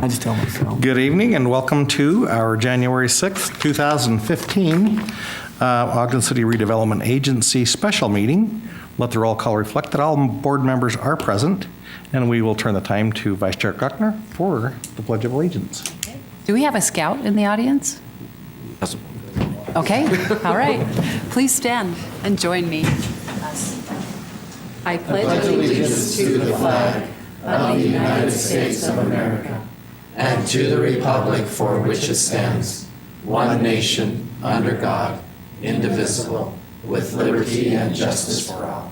I just tell myself. Good evening and welcome to our January 6th, 2015 Ogden City Redevelopment Agency special meeting. Let the roll call reflect that all board members are present, and we will turn the time to Vice Chair Guckner for the Pledge of Allegiance. Do we have a scout in the audience? Okay, all right. Please stand and join me. I pledge allegiance to the flag of the United States of America and to the republic for which it stands, one nation, under God, indivisible, with liberty and justice for all.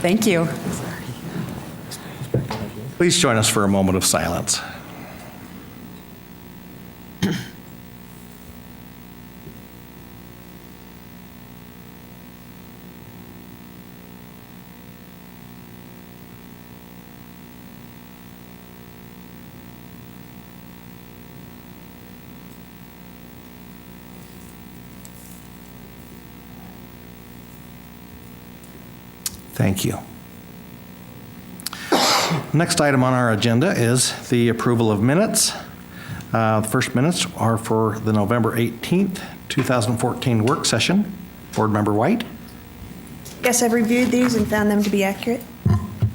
Thank you. Please join us for a moment of silence. Thank you. Next item on our agenda is the approval of minutes. The first minutes are for the November 18th, 2014 work session. Board Member White. Yes, I've reviewed these and found them to be accurate.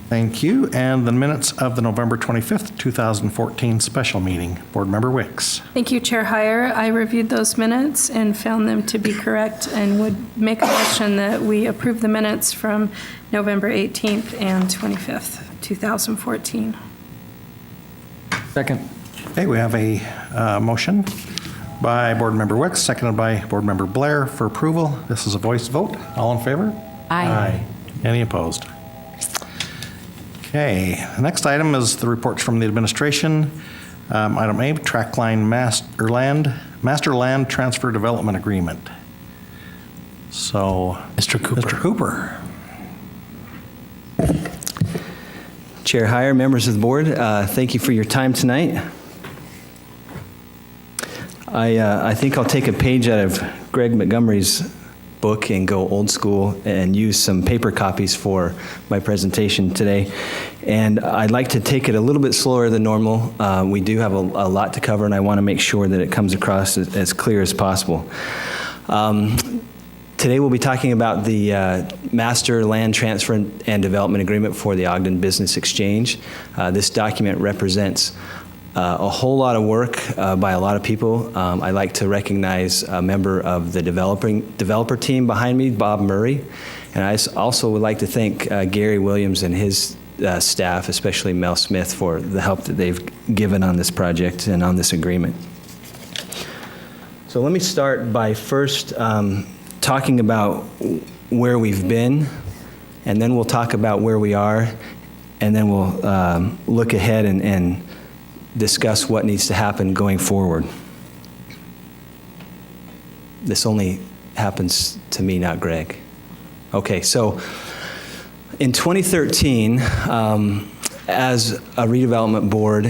Thank you. And the minutes of the November 25th, 2014 special meeting. Board Member Wicks. Thank you, Chair Heyer. I reviewed those minutes and found them to be correct and would make a motion that we approve the minutes from November 18th and 25th, 2014. Second. Okay, we have a motion by Board Member Wicks, seconded by Board Member Blair for approval. This is a voice vote. All in favor? Aye. Any opposed? Okay, the next item is the reports from the administration. Item A, track line master land transfer development agreement. So, Mr. Cooper. Mr. Cooper. Chair Heyer, members of the board, thank you for your time tonight. I think I'll take a page out of Greg Montgomery's book and go old school and use some paper copies for my presentation today. And I'd like to take it a little bit slower than normal. We do have a lot to cover, and I want to make sure that it comes across as clear as possible. Today we'll be talking about the Master Land Transfer and Development Agreement for the Ogden Business Exchange. This document represents a whole lot of work by a lot of people. I'd like to recognize a member of the developer team behind me, Bob Murray. And I also would like to thank Gary Williams and his staff, especially Mel Smith, for the help that they've given on this project and on this agreement. So let me start by first talking about where we've been, and then we'll talk about where we are, and then we'll look ahead and discuss what needs to happen going forward. This only happens to me, not Greg. Okay, so in 2013, as a redevelopment board,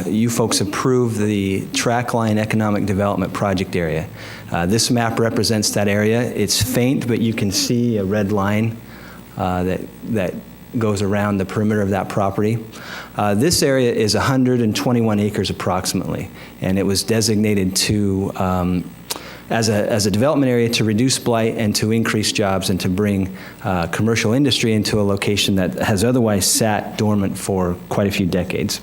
you folks approved the Trackline Economic Development Project area. This map represents that area. It's faint, but you can see a red line that goes around the perimeter of that property. This area is 121 acres approximately, and it was designated to as a development area to reduce blight and to increase jobs and to bring commercial industry into a location that has otherwise sat dormant for quite a few decades.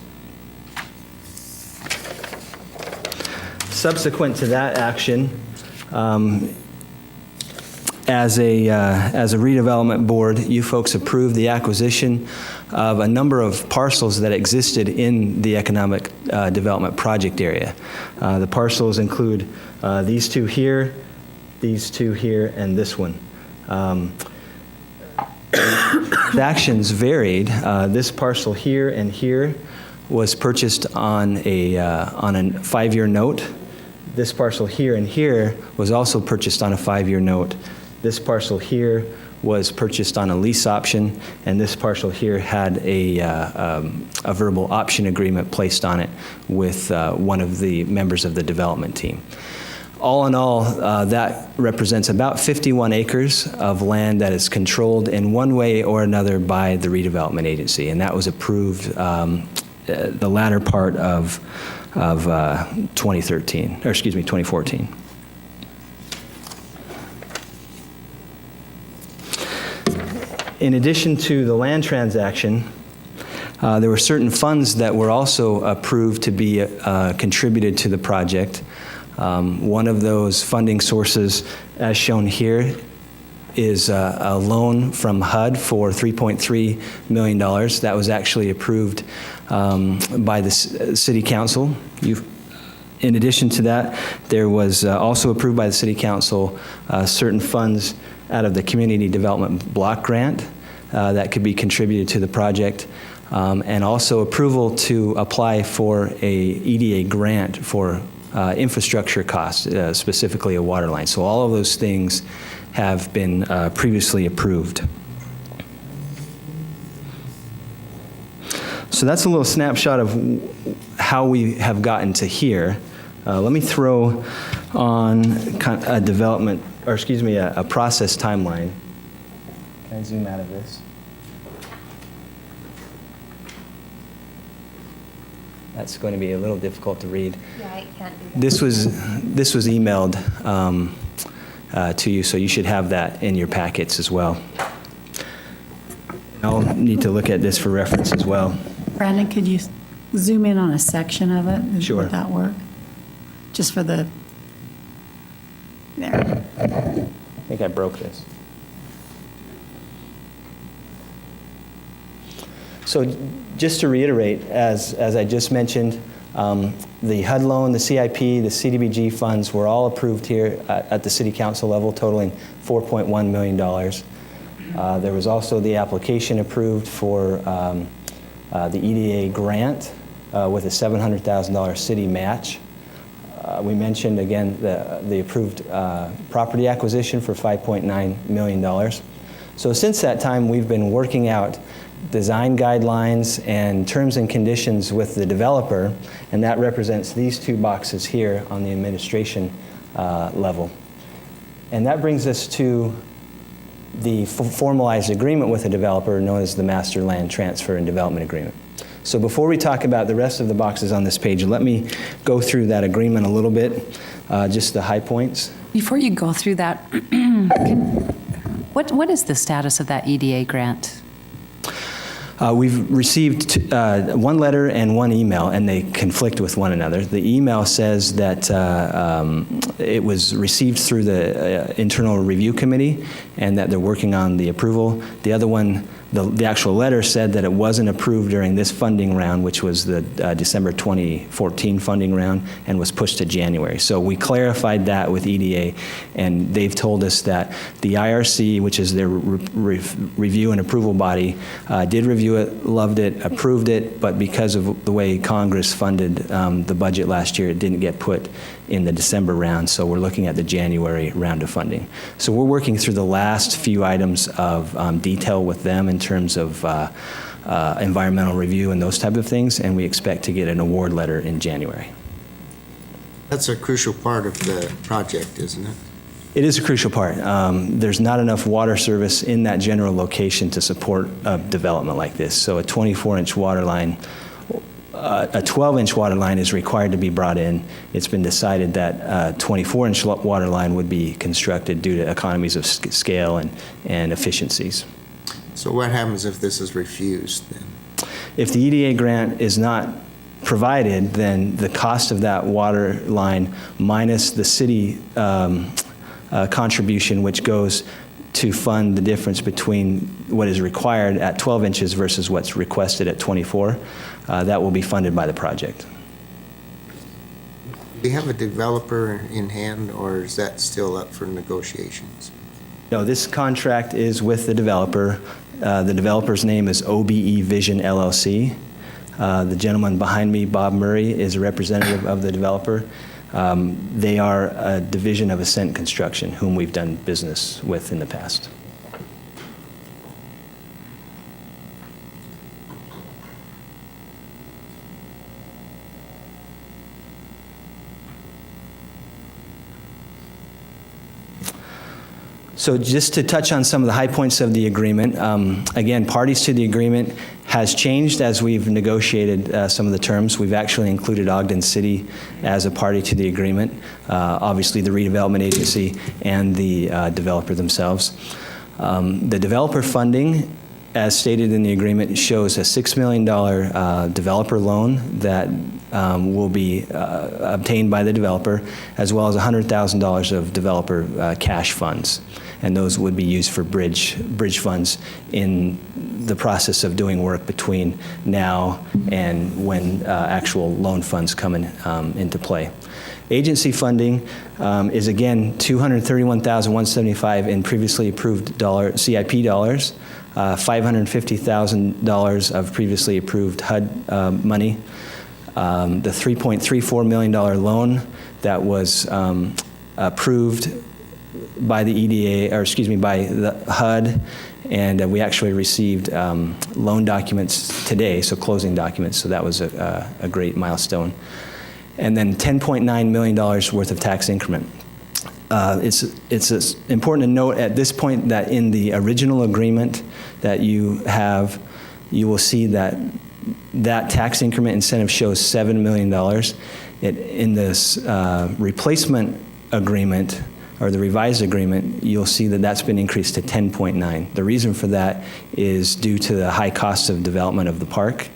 Subsequent to that action, as a redevelopment board, you folks approved the acquisition of a number of parcels that existed in the economic development project area. The parcels include these two here, and this one. The actions varied. This parcel here and here was purchased on a 5-year note. This parcel here and here was also purchased on a 5-year note. This parcel here was purchased on a lease option, and this parcel here had a verbal option agreement placed on it with one of the members of the development team. all in all, that represents about 51 acres of land that is controlled in one way or another by the redevelopment agency, and that was approved the latter part of 2013, or excuse me, 2014. In addition to the land transaction, there were certain funds that were also approved to be contributed to the project. One of those funding sources, as shown here, is a loan from HUD for $3.3 million. That was actually approved by the City Council. In addition to that, there was also approved by the City Council certain funds out of the Community Development Block Grant that could be contributed to the project, and also approval to apply for a EDA grant for infrastructure costs, specifically a water line. So all of those things have been previously approved. So that's a little snapshot of how we have gotten to here. Let me throw on a development, or excuse me, a process timeline. Can I zoom out of this? That's going to be a little difficult to read. Yeah, I can't do that. This was emailed to you, so you should have that in your packets as well. I'll need to look at this for reference as well. Brandon, could you zoom in on a section of it? Sure. Would that work? Just for the, there. I think I broke this. So just to reiterate, as I just mentioned, the HUD loan, the CIP, the CDBG funds were all approved here at the City Council level, totaling $4.1 million. There was also the application approved for the EDA grant with a $700,000 city match. We mentioned, again, the approved property acquisition for $5.9 million. So since that time, we've been working out design guidelines and terms and conditions with the developer, and that represents these two boxes here on the administration level. And that brings us to the formalized agreement with the developer known as the Master Land Transfer and Development Agreement. So before we talk about the rest of the boxes on this page, let me go through that agreement a little bit, just the high points. Before you go through that, what is the status of that EDA grant? We've received one letter and one email, and they conflict with one another. The email says that it was received through the Internal Review Committee and that they're working on the approval. The other one, the actual letter said that it wasn't approved during this funding round, which was the December 2014 funding round, and was pushed to January. So we clarified that with EDA, and they've told us that the IRC, which is their review and approval body, did review it, loved it, approved it, but because of the way Congress funded the budget last year, it didn't get put in the December round, so we're looking at the January round of funding. So we're working through the last few items of detail with them in terms of environmental review and those type of things, and we expect to get an award letter in January. That's a crucial part of the project, isn't it? It is a crucial part. There's not enough water service in that general location to support a development like this. So a 24-inch water line, a 12-inch water line is required to be brought in. It's been decided that a 24-inch water line would be constructed due to economies of scale and efficiencies. So what happens if this is refused then? If the EDA grant is not provided, then the cost of that water line minus the city contribution, which goes to fund the difference between what is required at 12 inches versus what's requested at 24, that will be funded by the project. Do you have a developer in hand, or is that still up for negotiations? No, this contract is with the developer. The developer's name is OBE Vision LLC. The gentleman behind me, Bob Murray, is a representative of the developer. They are a division of Ascent Construction, whom we've done business with in the past. So just to touch on some of the high points of the agreement, again, parties to the agreement has changed as we've negotiated some of the terms. We've actually included Ogden City as a party to the agreement, obviously the redevelopment agency and the developer themselves. The developer funding, as stated in the agreement, shows a $6 million developer loan that will be obtained by the developer, as well as $100,000 of developer cash funds. And those would be used for bridge funds in the process of doing work between now and when actual loan funds come into play. Agency funding is again $231,175 in previously approved CIP dollars, $550,000 of previously approved HUD money, the $3.34 million loan that was approved by the EDA, or excuse me, by the HUD, and we actually received loan documents today, so closing documents, so that was a great milestone. And then $10.9 million worth of tax increment. It's important to note at this point that in the original agreement that you have, you will see that that tax increment incentive shows $7 million. In this replacement agreement, or the revised agreement, you'll see that that's been increased to 10.9. The reason for that is due to the high cost of development of the park.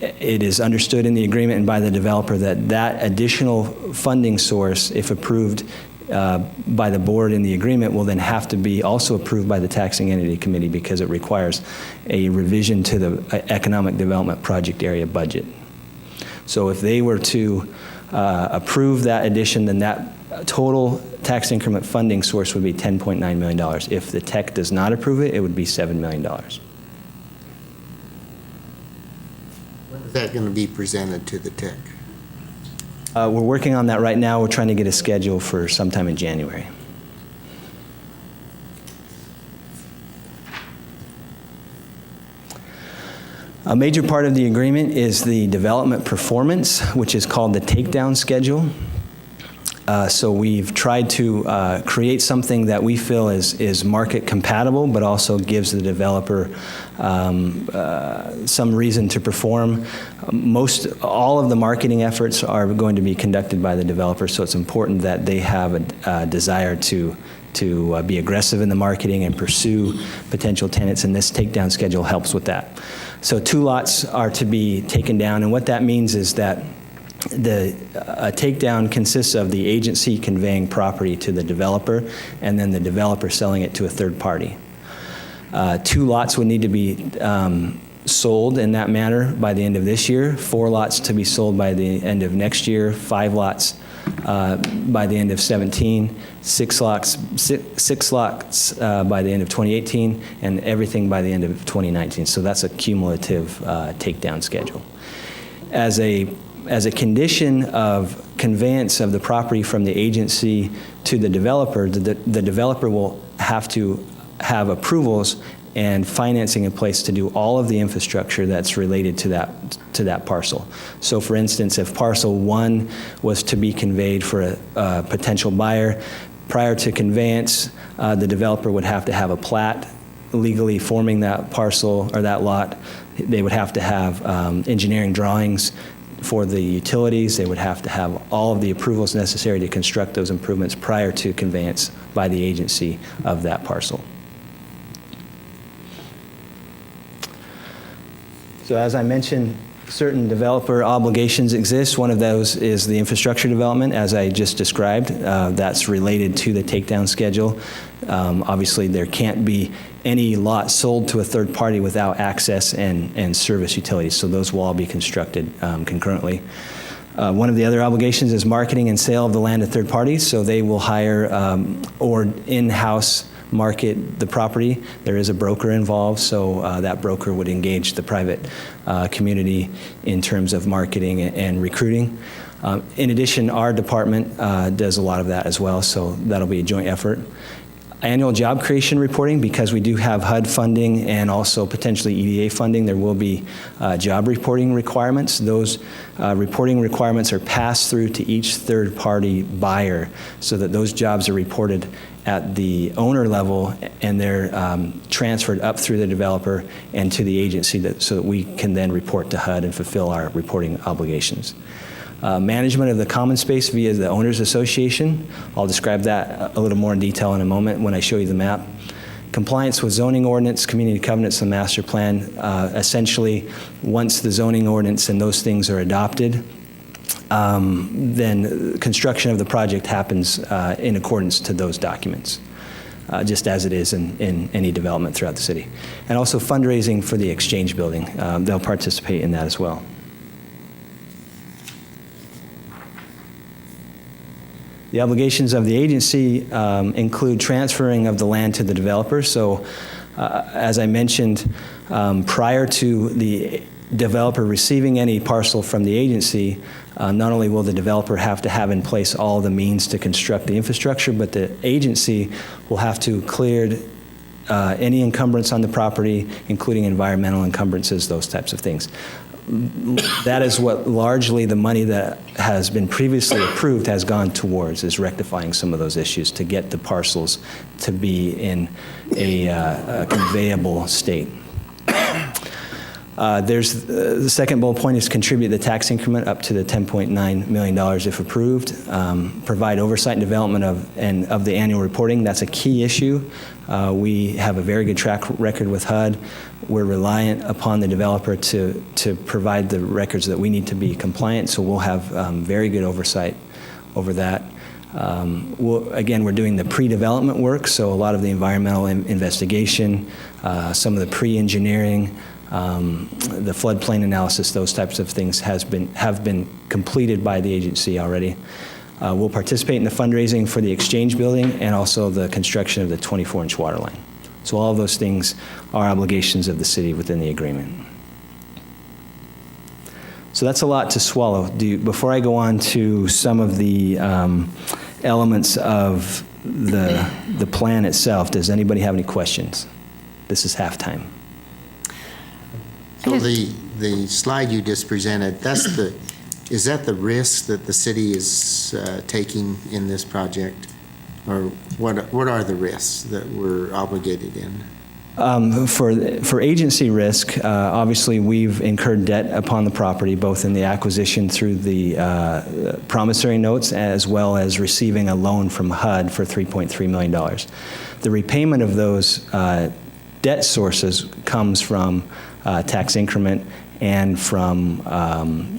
It is understood in the agreement and by the developer that that additional funding source, if approved by the board in the agreement, will then have to be also approved by the taxing entity committee because it requires a revision to the economic development project area budget. So if they were to approve that addition, then that total tax increment funding source would be $10.9 million. If the TEC does not approve it, it would be $7 million. Is that going to be presented to the TEC? We're working on that right now. We're trying to get a schedule for sometime in January. A major part of the agreement is the development performance, which is called the takedown schedule. So we've tried to create something that we feel is market compatible, but also gives the developer some reason to perform. All of the marketing efforts are going to be conducted by the developer, so it's important that they have a desire to be aggressive in the marketing and pursue potential tenants, and this takedown schedule helps with that. So 2 lots are to be taken down, and what that means is that the takedown consists of the agency conveying property to the developer and then the developer selling it to a third party. 2 lots would need to be sold in that manner by the end of this year, 4 lots to be sold by the end of next year, 5 lots by the end of 17, 6 lots by the end of 2018, and everything by the end of 2019. So that's a cumulative takedown schedule. As a condition of conveyance of the property from the agency to the developer, the developer will have to have approvals and financing in place to do all of the infrastructure that's related to that parcel. So for instance, if parcel 1 was to be conveyed for a potential buyer, prior to conveyance, the developer would have to have a plat legally forming that parcel or that lot. They would have to have engineering drawings for the utilities. They would have to have all of the approvals necessary to construct those improvements prior to conveyance by the agency of that parcel. So as I mentioned, certain developer obligations exist. One of those is the infrastructure development, as I just described. That's related to the takedown schedule. Obviously, there can't be any lot sold to a third party without access and service utilities, so those will all be constructed concurrently. One of the other obligations is marketing and sale of the land to third parties, so they will hire or in-house market the property. There is a broker involved, so that broker would engage the private community in terms of marketing and recruiting. In addition, our department does a lot of that as well, so that'll be a joint effort. Annual job creation reporting, because we do have HUD funding and also potentially EDA funding, there will be job reporting requirements. Those reporting requirements are passed through to each third-party buyer so that those jobs are reported at the owner level, and they're transferred up through the developer and to the agency so that we can then report to HUD and fulfill our reporting obligations. Management of the common space via the Owners Association. I'll describe that a little more in detail in a moment when I show you the map. Compliance with zoning ordinance, community covenants, and master plan. Essentially, once the zoning ordinance and those things are adopted, then construction of the project happens in accordance to those documents, just as it is in any development throughout the city. And also fundraising for the Exchange Building. They'll participate in that as well. The obligations of the agency include transferring of the land to the developer. So, as I mentioned, prior to the developer receiving any parcel from the agency, not only will the developer have to have in place all the means to construct the infrastructure, but the agency will have to clear any encumbrance on the property, including environmental encumbrances, those types of things. That is what largely the money that has been previously approved has gone towards, is rectifying some of those issues to get the parcels to be in a conveyable state. There's the second bullet point is contribute the tax increment up to the $10.9 million if approved. Provide oversight and development of the annual reporting. That's a key issue. We have a very good track record with HUD. We're reliant upon the developer to provide the records that we need to be compliant, so we'll have very good oversight over that. Again, we're doing the pre-development work, so a lot of the environmental investigation, some of the pre-engineering, the floodplain analysis, those types of things have been completed by the agency already. We'll participate in the fundraising for the Exchange Building and also the construction of the 24-inch water line. So all of those things are obligations of the city within the agreement. So that's a lot to swallow. Before I go on to some of the elements of the plan itself, does anybody have any questions? This is halftime. So the slide you just presented, is that the risk that the city is taking in this project? Or what are the risks that we're obligated in? For agency risk, obviously we've incurred debt upon the property, both in the acquisition through the promissory notes as well as receiving a loan from HUD for $3.3 million. The repayment of those debt sources comes from tax increment and from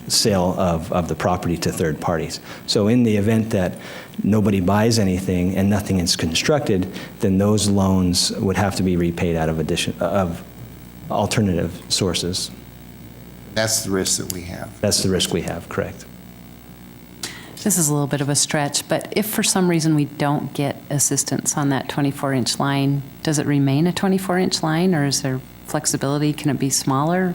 sale of the property to third parties. So in the event that nobody buys anything and nothing is constructed, then those loans would have to be repaid out of alternative sources. That's the risk that we have. That's the risk we have, correct. This is a little bit of a stretch, but if for some reason we don't get assistance on that 24-inch line, does it remain a 24-inch line, or is there flexibility? Can it be smaller,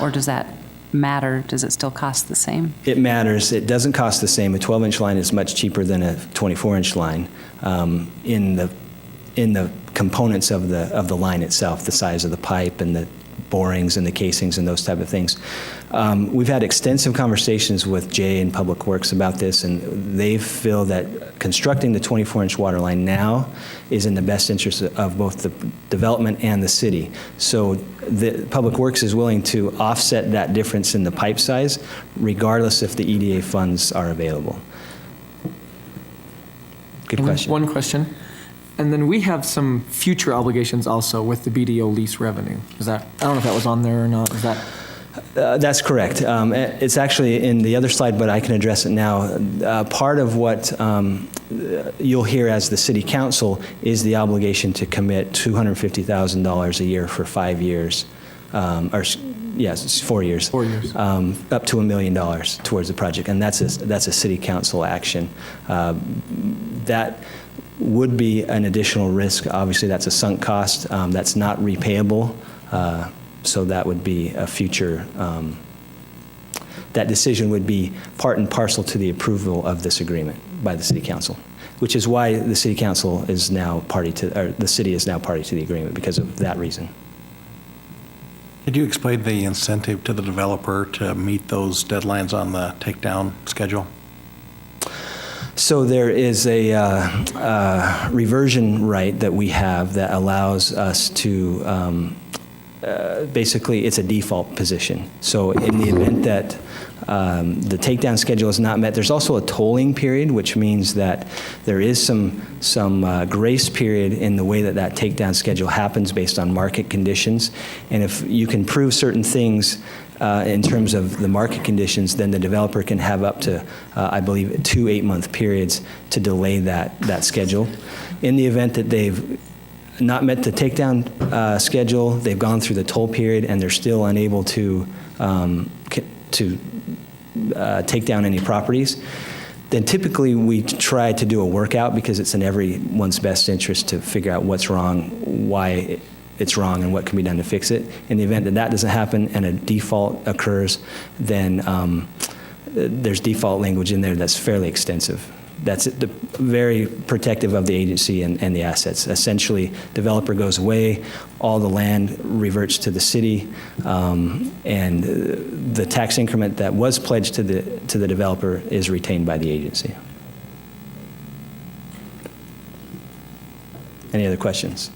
or does that matter? Does it still cost the same? It matters. It doesn't cost the same. A 12-inch line is much cheaper than a 24-inch line in the components of the line itself, the size of the pipe and the borings and the casings and those type of things. We've had extensive conversations with Jay and Public Works about this, and they feel that constructing the 24-inch water line now is in the best interest of both the development and the city. So the Public Works is willing to offset that difference in the pipe size, regardless if the EDA funds are available. Good question. One question. And then we have some future obligations also with the BDO lease revenue. Is that, I don't know if that was on there or not. Is that? That's correct. It's actually in the other slide, but I can address it now. Part of what you'll hear as the city council is the obligation to commit $250,000 a year for 5 years, yes, it's 4 years. 4 years. Up to $1 million towards the project, and that's a city council action. That would be an additional risk. Obviously, that's a sunk cost. That's not repayable. So that would be a future, that decision would be part and parcel to the approval of this agreement by the city council, which is why the city council is now party to, or the city is now party to the agreement, because of that reason. Could you explain the incentive to the developer to meet those deadlines on the takedown schedule? So there is a reversion right that we have that allows us to, basically, it's a default position. So in the event that the takedown schedule is not met, there's also a tolling period, which means that there is some grace period in the way that that takedown schedule happens based on market conditions. And if you can prove certain things in terms of the market conditions, then the developer can have up to, I believe, 2 8-month periods to delay that schedule. In the event that they've not met the takedown schedule, they've gone through the toll period, and they're still unable to take down any properties, then typically we try to do a workout because it's in everyone's best interest to figure out what's wrong, why it's wrong, and what can be done to fix it. In the event that that doesn't happen and a default occurs, then there's default language in there that's fairly extensive. That's very protective of the agency and the assets. Essentially, developer goes away, all the land reverts to the city, and the tax increment that was pledged to the developer is retained by the agency. Any other questions?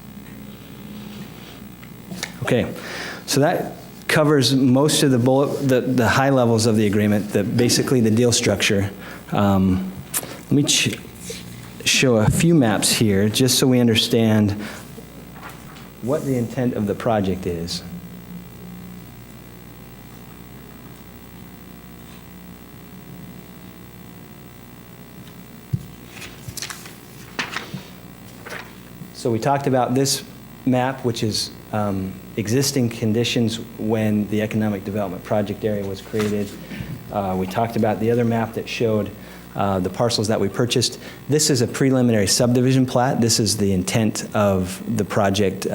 Okay, so that covers most of the high levels of the agreement, basically the deal structure. Let me show a few maps here, just so we understand what the intent of the project is. So we talked about this map, which is existing conditions when the economic development project area was created. We talked about the other map that showed the parcels that we purchased. This is a preliminary subdivision plat. This is the intent of the project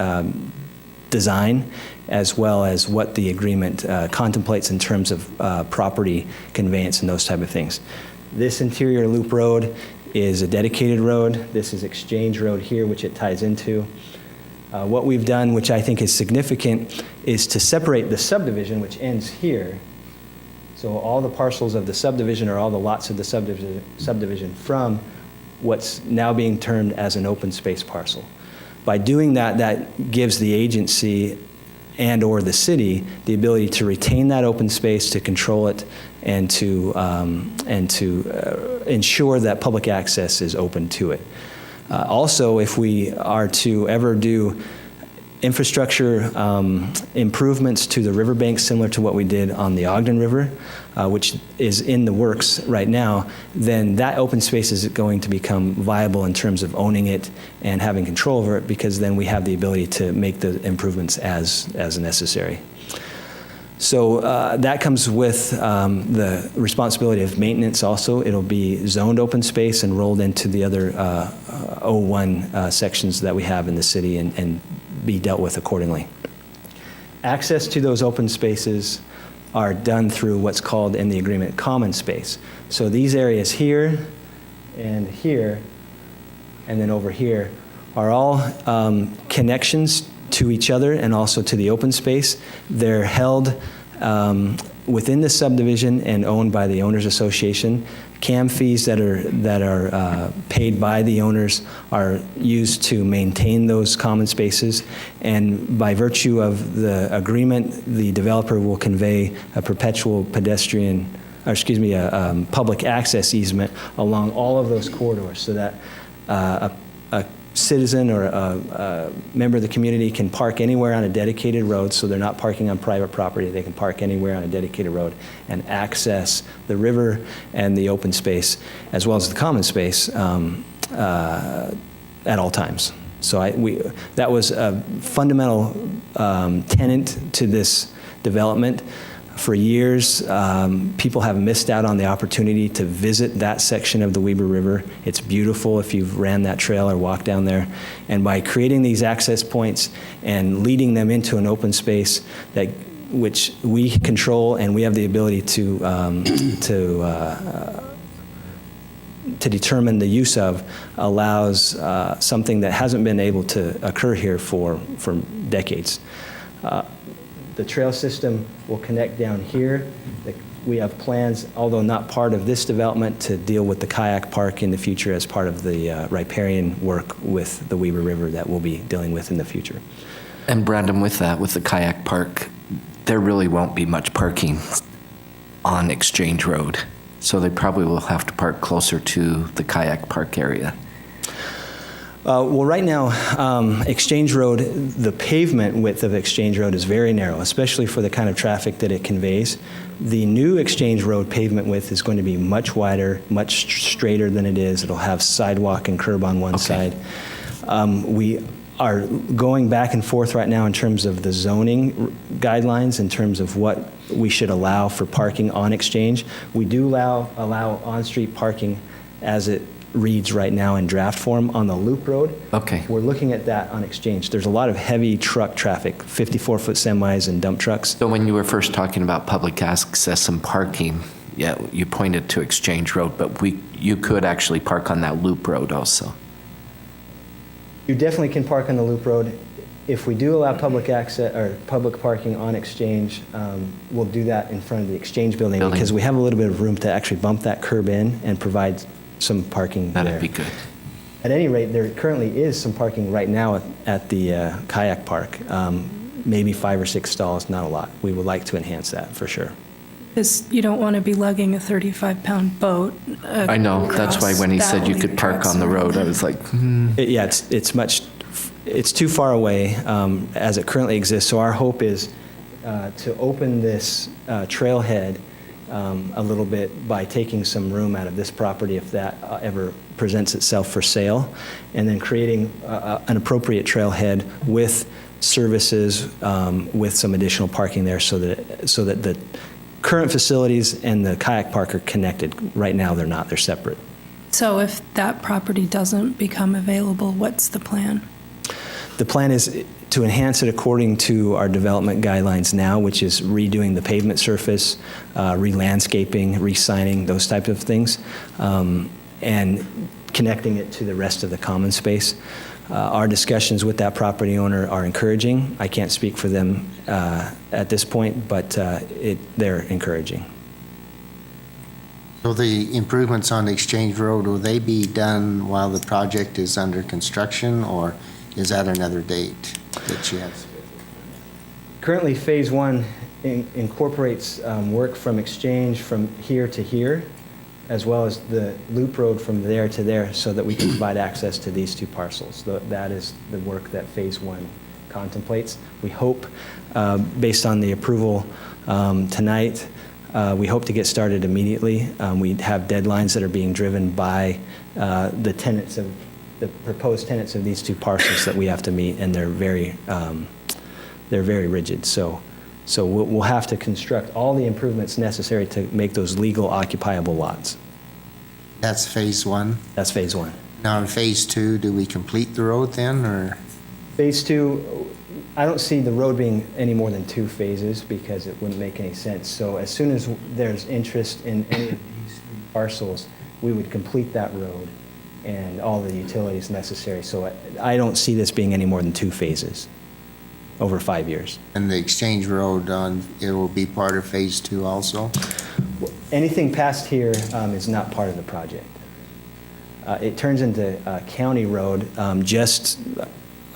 design, as well as what the agreement contemplates in terms of property conveyance and those type of things. This interior loop road is a dedicated road. This is Exchange Road here, which it ties into. What we've done, which I think is significant, is to separate the subdivision, which ends here. So all the parcels of the subdivision, or all the lots of the subdivision, from what's now being termed as an open space parcel. By doing that, that gives the agency and/or the city the ability to retain that open space, to control it, and to ensure that public access is open to it. Also, if we are to ever do infrastructure improvements to the riverbank, similar to what we did on the Ogden River, which is in the works right now, then that open space is going to become viable in terms of owning it and having control over it, because then we have the ability to make the improvements as necessary. So that comes with the responsibility of maintenance also. It'll be zoned open space and rolled into the other 01 sections that we have in the city, and be dealt with accordingly. Access to those open spaces are done through what's called in the agreement common space. So these areas here, and then over here are all connections to each other and also to the open space. They're held within the subdivision and owned by the owners association. CAM fees that are paid by the owners are used to maintain those common spaces, and by virtue of the agreement, the developer will convey a perpetual pedestrian, or excuse me, a public access easement along all of those corridors, so that a citizen or a member of the community can park anywhere on a dedicated road, so they're not parking on private property. They can park anywhere on a dedicated road and access the river and the open space, as well as the common space, at all times. So that was a fundamental tenet to this development. For years, people have missed out on the opportunity to visit that section of the Weber River. It's beautiful if you've ran that trail or walked down there. And by creating these access points and leading them into an open space which we control, and we have the ability to determine the use of, allows something that hasn't been able to occur here for decades. The trail system will connect down here. The We have plans, although not part of this development, to deal with the kayak park in the future as part of the riparian work with the Weber River that we'll be dealing with in the future. And Brandon, with that, with the kayak park, there really won't be much parking on Exchange Road. So they probably will have to park closer to the kayak park area. Well, right now, Exchange Road, the pavement width of Exchange Road is very narrow, especially for the kind of traffic that it conveys. The new Exchange Road pavement width is going to be much wider, much straighter than it is. It'll have sidewalk and curb on one side. We are going back and forth right now in terms of the zoning guidelines, in terms of what we should allow for parking on Exchange. We do allow on-street parking as it reads right now in draft form on the Loop Road. Okay. We're looking at that on Exchange. There's a lot of heavy truck traffic, 54-foot semis and dump trucks. So when you were first talking about public access and parking, yeah, you pointed to Exchange Road, but you could actually park on that Loop Road also. You definitely can park on the Loop Road. If we do allow public access or public parking on Exchange, we'll do that in front of the Exchange building because we have a little bit of room to actually bump that curb in and provide some parking there. That'd be good. At any rate, there currently is some parking right now at the kayak park. Maybe 5 or 6 stalls, not a lot. We would like to enhance that for sure. Because you don't want to be lugging a 35-pound boat. I know, that's why when he said you could park on the road, I was like, Yeah, it's too far away as it currently exists. So our hope is to open this trailhead a little bit by taking some room out of this property if that ever presents itself for sale, and then creating an appropriate trailhead with services with some additional parking there so that the current facilities and the kayak park are connected. Right now they're not, they're separate. So if that property doesn't become available, what's the plan? The plan is to enhance it according to our development guidelines now, which is redoing the pavement surface, re-landscaping, re-signing, those types of things, and connecting it to the rest of the common space. Our discussions with that property owner are encouraging. I can't speak for them at this point, but they're encouraging. So the improvements on Exchange Road, will they be done while the project is under construction, or is that another date that you have? Currently, Phase 1 incorporates work from Exchange from here to here, as well as the loop road from there to there, so that we can provide access to these two parcels. That is the work that Phase 1 contemplates. We hope, based on the approval tonight, we hope to get started immediately. We have deadlines that are being driven by the proposed tenants of these two parcels that we have to meet, and they're very rigid. So we'll have to construct all the improvements necessary to make those legal occupiable lots. That's Phase 1? That's Phase 1. Now in Phase 2, do we complete the road then, or? Phase 2, I don't see the road being any more than 2 phases because it wouldn't make any sense. So as soon as there's interest in any of these parcels, we would complete that road and all the utilities necessary. So I don't see this being any more than 2 phases over 5 years. And the Exchange Road, it will be part of Phase 2 also? Anything past here is not part of the project. It turns into a county road just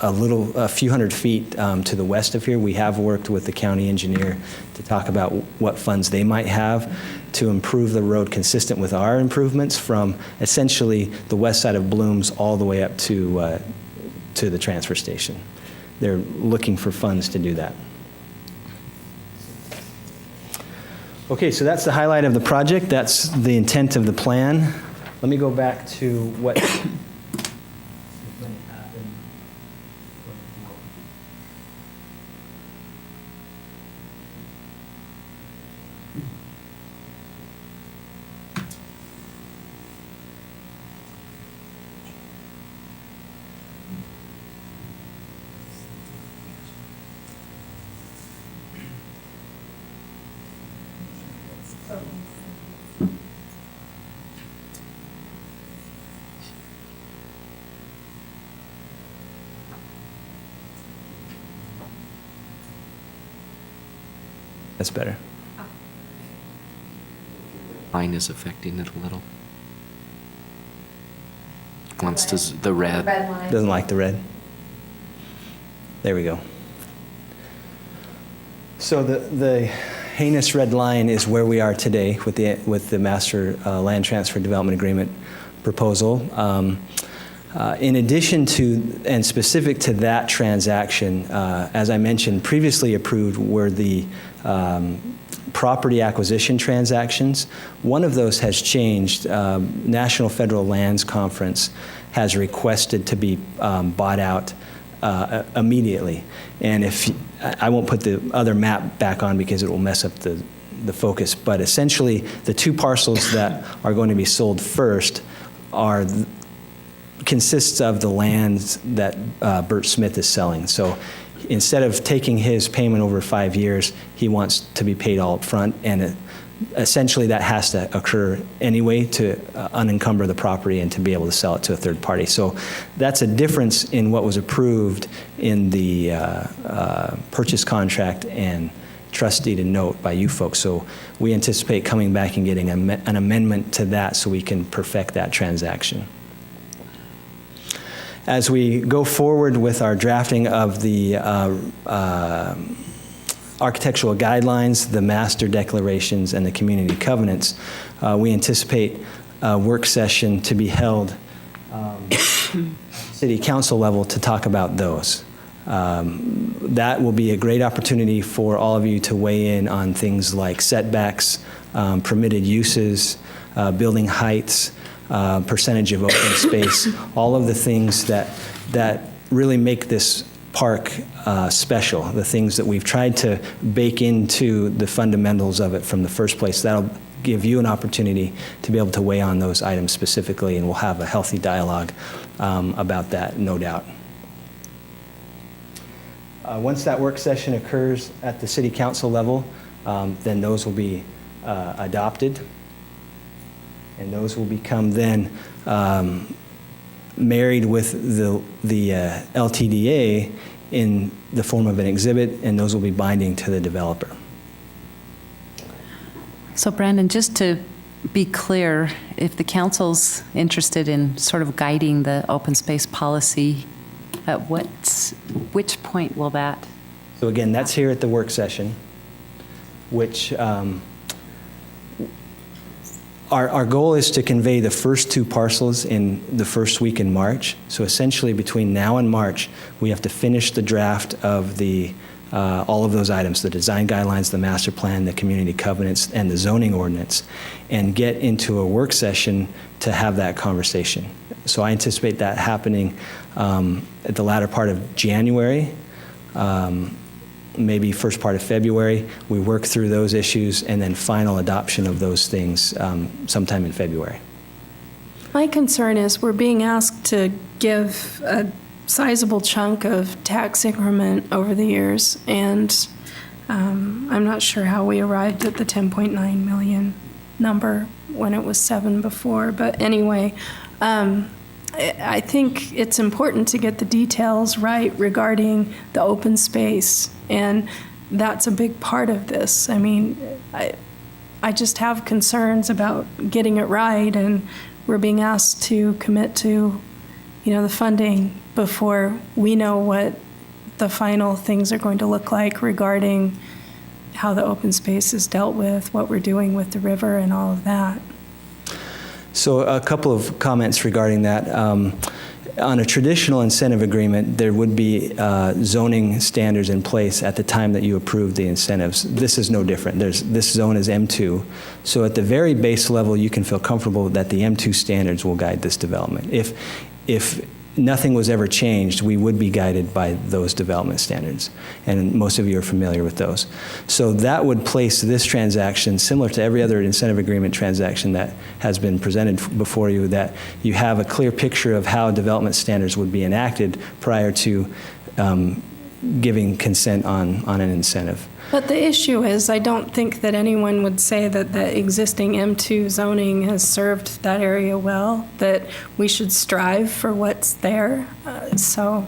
a few hundred feet to the west of here. We have worked with the county engineer to talk about what funds they might have to improve the road consistent with our improvements from essentially the west side of Blooms all the way up to the transfer station. They're looking for funds to do that. Okay, so that's the highlight of the project. That's the intent of the plan. Let me go back to what That's better. line is affecting it a little. Wants to, the red. Doesn't like the red. There we go. So the heinous red line is where we are today with the master land transfer development agreement proposal. In addition to and specific to that transaction, as I mentioned, previously approved were the property acquisition transactions. One of those has changed. National Federal Lands Conference has requested to be bought out immediately. And if I won't put the other map back on because it will mess up the focus, but essentially the two parcels that are going to be sold first consists of the lands that Bert Smith is selling. So instead of taking his payment over 5 years, he wants to be paid all up front, and essentially that has to occur anyway to unencumber the property and to be able to sell it to a third party. So that's a difference in what was approved in the purchase contract and trust deed and note by you folks. So we anticipate coming back and getting an amendment to that so we can perfect that transaction. As we go forward with our drafting of the architectural guidelines, the master declarations, and the community covenants, we anticipate a work session to be held city council level to talk about those. That will be a great opportunity for all of you to weigh in on things like setbacks, permitted uses, building heights, percentage of open space, all of the things that really make this park special, the things that we've tried to bake into the fundamentals of it from the first place. That'll give you an opportunity to be able to weigh on those items specifically, and we'll have a healthy dialogue about that, no doubt. Once that work session occurs at the city council level, then those will be adopted, and those will become then married with the LTDA in the form of an exhibit, and those will be binding to the developer. So Brandon, just to be clear, if the council's interested in sort of guiding the open space policy, at which point will that? So again, that's here at the work session, which our goal is to convey the first two parcels in the first week in March. So essentially between now and March, we have to finish the draft of all of those items, the design guidelines, the master plan, the community covenants, and the zoning ordinance, and get into a work session to have that conversation. So I anticipate that happening at the latter part of January, maybe first part of February. We work through those issues, and then final adoption of those things sometime in February. My concern is we're being asked to give a sizable chunk of tax increment over the years, and I'm not sure how we arrived at the 10.9 million number when it was 7 before, but anyway, I think it's important to get the details right regarding the open space, and that's a big part of this. I mean, I just have concerns about getting it right, and we're being asked to commit to, the funding before we know what the final things are going to look like regarding how the open space is dealt with, what we're doing with the river, and all of that. So a couple of comments regarding that. On a traditional incentive agreement, there would be zoning standards in place at the time that you approve the incentives. This is no different. This zone is M2. So at the very base level, you can feel comfortable that the M2 standards will guide this development. If nothing was ever changed, we would be guided by those development standards. And most of you are familiar with those. So that would place this transaction similar to every other incentive agreement transaction that has been presented before you, that you have a clear picture of how development standards would be enacted prior to giving consent on an incentive. But the issue is, I don't think that anyone would say that the existing M2 zoning has served that area well, that we should strive for what's there. So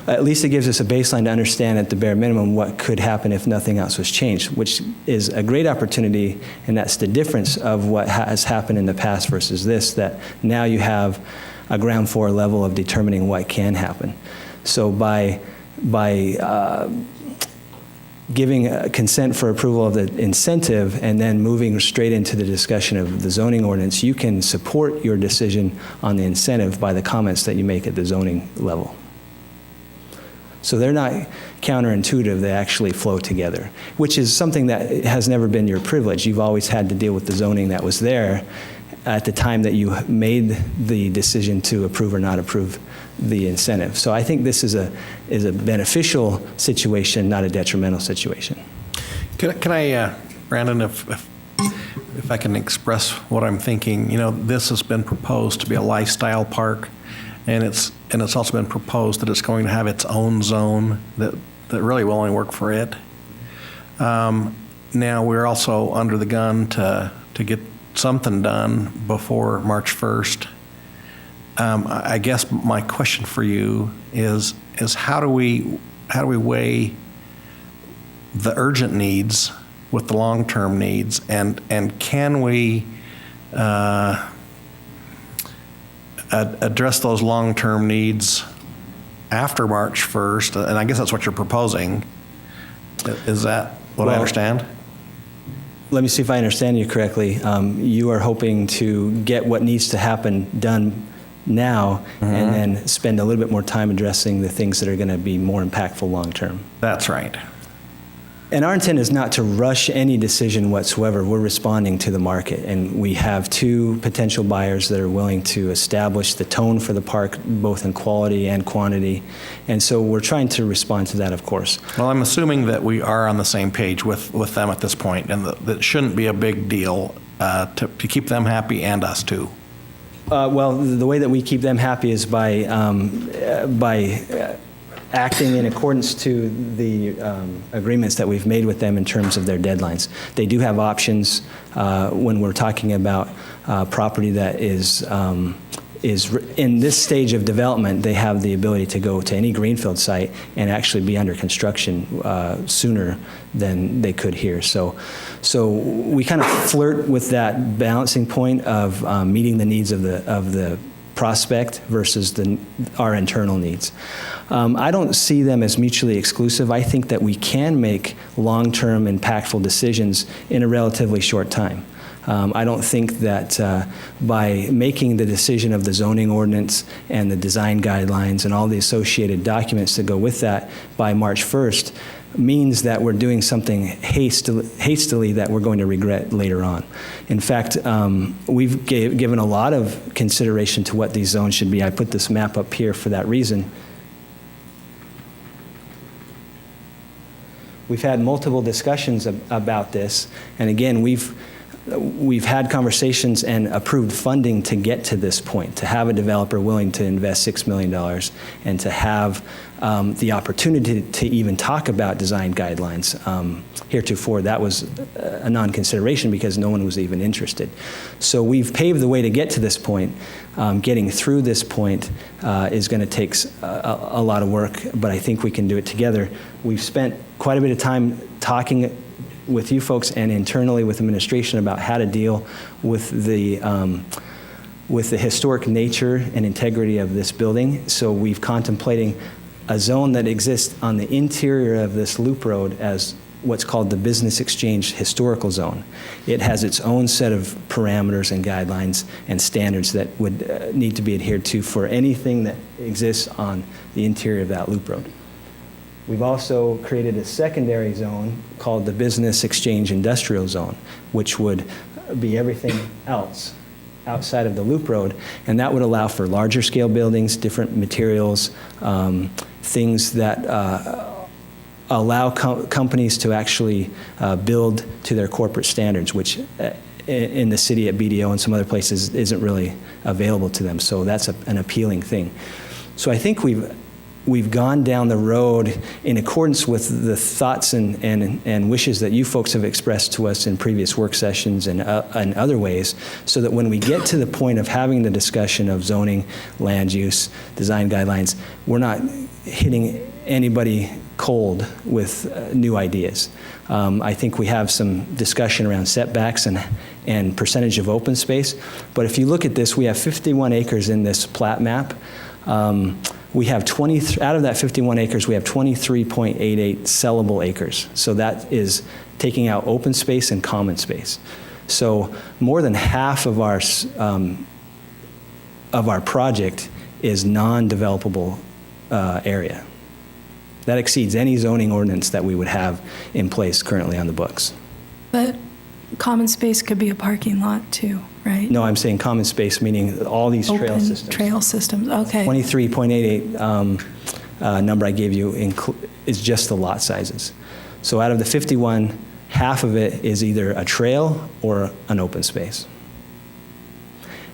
at least it gives us a baseline to understand at the bare minimum what could happen if nothing else was changed, which is a great opportunity, and that's the difference of what has happened in the past versus this, that now you have a ground floor level of determining what can happen. So by giving consent for approval of the incentive and then moving straight into the discussion of the zoning ordinance, you can support your decision on the incentive by the comments that you make at the zoning level. So they're not counterintuitive, they actually flow together, which is something that has never been your privilege. You've always had to deal with the zoning that was there at the time that you made the decision to approve or not approve the incentive. So I think this is a beneficial situation, not a detrimental situation. Can I, Brandon, if I can express what I'm thinking, you know, this has been proposed to be a lifestyle park, and it's also been proposed that it's going to have its own zone that really will only work for it. Now we're also under the gun to get something done before March 1st. I guess my question for you is how do we weigh the urgent needs with the long-term needs, and can we address those long-term needs after March 1st? And I guess that's what you're proposing. Is that what I understand? Let me see if I understand you correctly. You are hoping to get what needs to happen done now, and then spend a little bit more time addressing the things that are going to be more impactful long-term. That's right. And our intent is not to rush any decision whatsoever. We're responding to the market, and we have two potential buyers that are willing to establish the tone for the park, both in quality and quantity. And so we're trying to respond to that, of course. Well, I'm assuming that we are on the same page with them at this point, and that it shouldn't be a big deal to keep them happy and us too. Well, the way that we keep them happy is by acting in accordance to the agreements that we've made with them in terms of their deadlines. They do have options when we're talking about property that is in this stage of development. They have the ability to go to any greenfield site and actually be under construction sooner than they could here. So we kind of flirt with that balancing point of meeting the needs of the prospect versus our internal needs. I don't see them as mutually exclusive. I think that we can make long-term impactful decisions in a relatively short time. I don't think that by making the decision of the zoning ordinance and the design guidelines and all the associated documents that go with that by March 1st means that we're doing something hastily that we're going to regret later on. In fact, we've given a lot of consideration to what these zones should be. I put this map up here for that reason. We've had multiple discussions about this, and again, we've had conversations and approved funding to get to this point, to have a developer willing to invest $6 million and to have the opportunity to even talk about design guidelines. Heretofore, that was a non-consideration because no one was even interested. So we've paved the way to get to this point. Getting through this point is going to take a lot of work, but I think we can do it together. We've spent quite a bit of time talking with you folks and internally with administration about how to deal with the historic nature and integrity of this building. So we've contemplating a zone that exists on the interior of this loop road as what's called the Business Exchange Historical Zone. It has its own set of parameters and guidelines and standards that would need to be adhered to for anything that exists on the interior of that loop road. We've also created a secondary zone called the Business Exchange Industrial Zone, which would be everything else outside of the loop road, and that would allow for larger scale buildings, different materials, things that allow companies to actually build to their corporate standards, which in the city at BDO and some other places isn't really available to them. So that's an appealing thing. So I think we've gone down the road in accordance with the thoughts and wishes that you folks have expressed to us in previous work sessions and other ways, so that when we get to the point of having the discussion of zoning, land use, design guidelines, we're not hitting anybody cold with new ideas. I think we have some discussion around setbacks and percentage of open space. But if you look at this, we have 51 acres in this plat map. We have out of that 51 acres, we have 23.88 sellable acres. So that is taking out open space and common space. So more than half of our project is non-developable area. That exceeds any zoning ordinance that we would have in place currently on the books. But common space could be a parking lot too, right? No, I'm saying common space, meaning all these trail Open systems. trail systems, okay. 23.88 number I gave you is just the lot sizes. So out of the 51, half of it is either a trail or an open space.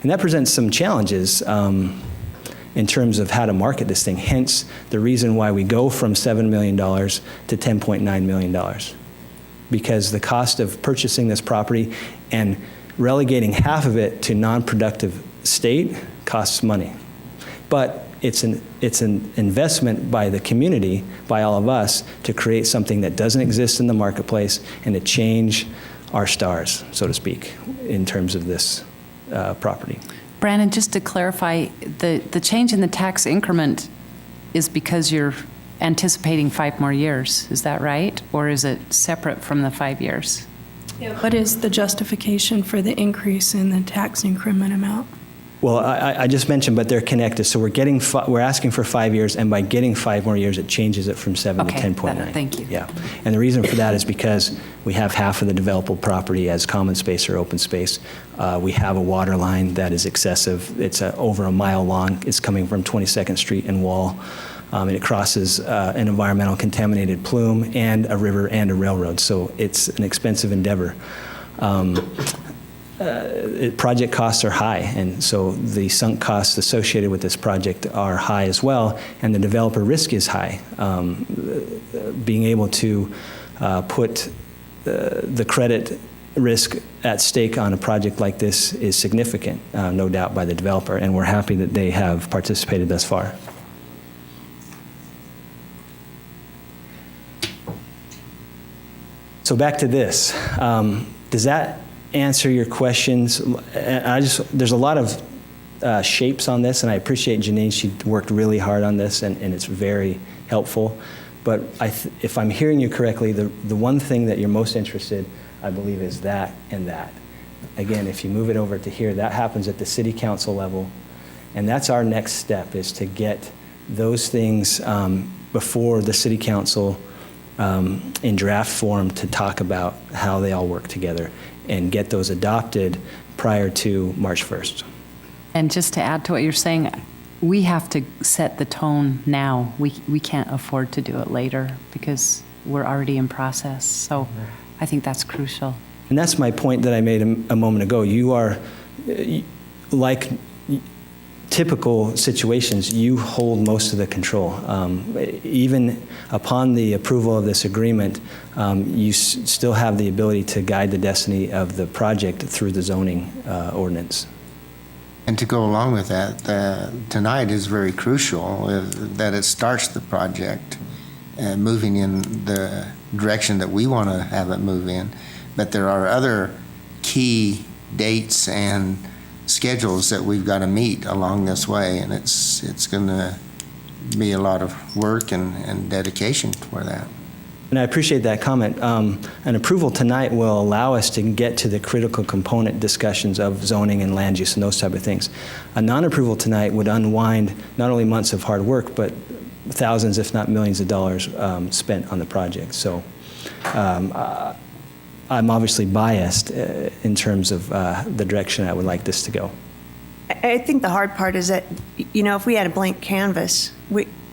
And that presents some challenges in terms of how to market this thing, hence the reason why we go from $7 million to $10.9 million. Because the cost of purchasing this property and relegating half of it to non-productive state costs money. But it's an investment by the community, by all of us, to create something that doesn't exist in the marketplace and to change our stars, so to speak, in terms of this property. Brandon, just to clarify, the change in the tax increment is because you're anticipating 5 more years, is that right? Or is it separate from the 5 years? What is the justification for the increase in the tax increment amount? Well, I just mentioned, but they're connected. So we're asking for 5 years, and by getting 5 more years, it changes it from 7 to 10.9. Thank you. Yeah, and the reason for that is because we have half of the developable property as common space or open space. We have a water line that is excessive. It's over a mile long. It's coming from 22nd Street and Wall. And it crosses an environmental contaminated plume and a river and a railroad. So it's an expensive endeavor. Project costs are high, and so the sunk costs associated with this project are high as well, and the developer risk is high. Being able to put the credit risk at stake on a project like this is significant, no doubt, by the developer, and we're happy that they have participated thus far. So back to this. Does that answer your questions? There's a lot of shapes on this, and I appreciate Janine. She worked really hard on this, and it's very helpful. But if I'm hearing you correctly, the one thing that you're most interested, I believe, is that and that. Again, if you move it over to here, that happens at the city council level, and that's our next step, is to get those things before the city council in draft form to talk about how they all work together and get those adopted prior to March 1st. And just to add to what you're saying, we have to set the tone now. We can't afford to do it later because we're already in process. So I think that's crucial. And that's my point that I made a moment ago. You are, like typical situations, you hold most of the control. Even upon the approval of this agreement, you still have the ability to guide the destiny of the project through the zoning ordinance. And to go along with that, tonight is very crucial, that it starts the project moving in the direction that we want to have it move in. But there are other key dates and schedules that we've got to meet along this way, and it's going to be a lot of work and dedication for that. And I appreciate that comment. An approval tonight will allow us to get to the critical component discussions of zoning and land use and those type of things. A non-approval tonight would unwind not only months of hard work, but thousands, if not millions of dollars spent on the project. So I'm obviously biased in terms of the direction I would like this to go. I think the hard part is that, if we had a blank canvas,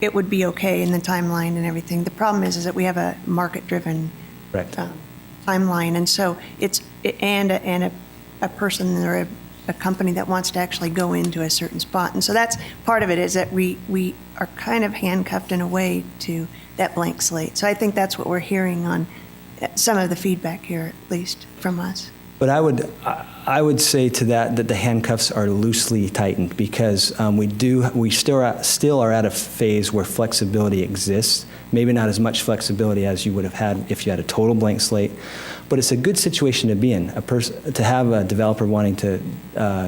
it would be okay in the timeline and everything. The problem is that we have a market-driven timeline, and so it's a person or a company that wants to actually go into a certain spot, and so that's part of it, is that we are kind of handcuffed in a way to that blank slate. So I think that's what we're hearing on some of the feedback here, at least from us. But I would say to that the handcuffs are loosely tightened because we still are at a phase where flexibility exists. Maybe not as much flexibility as you would have had if you had a total blank slate, but it's a good situation to be in. To have a developer wanting to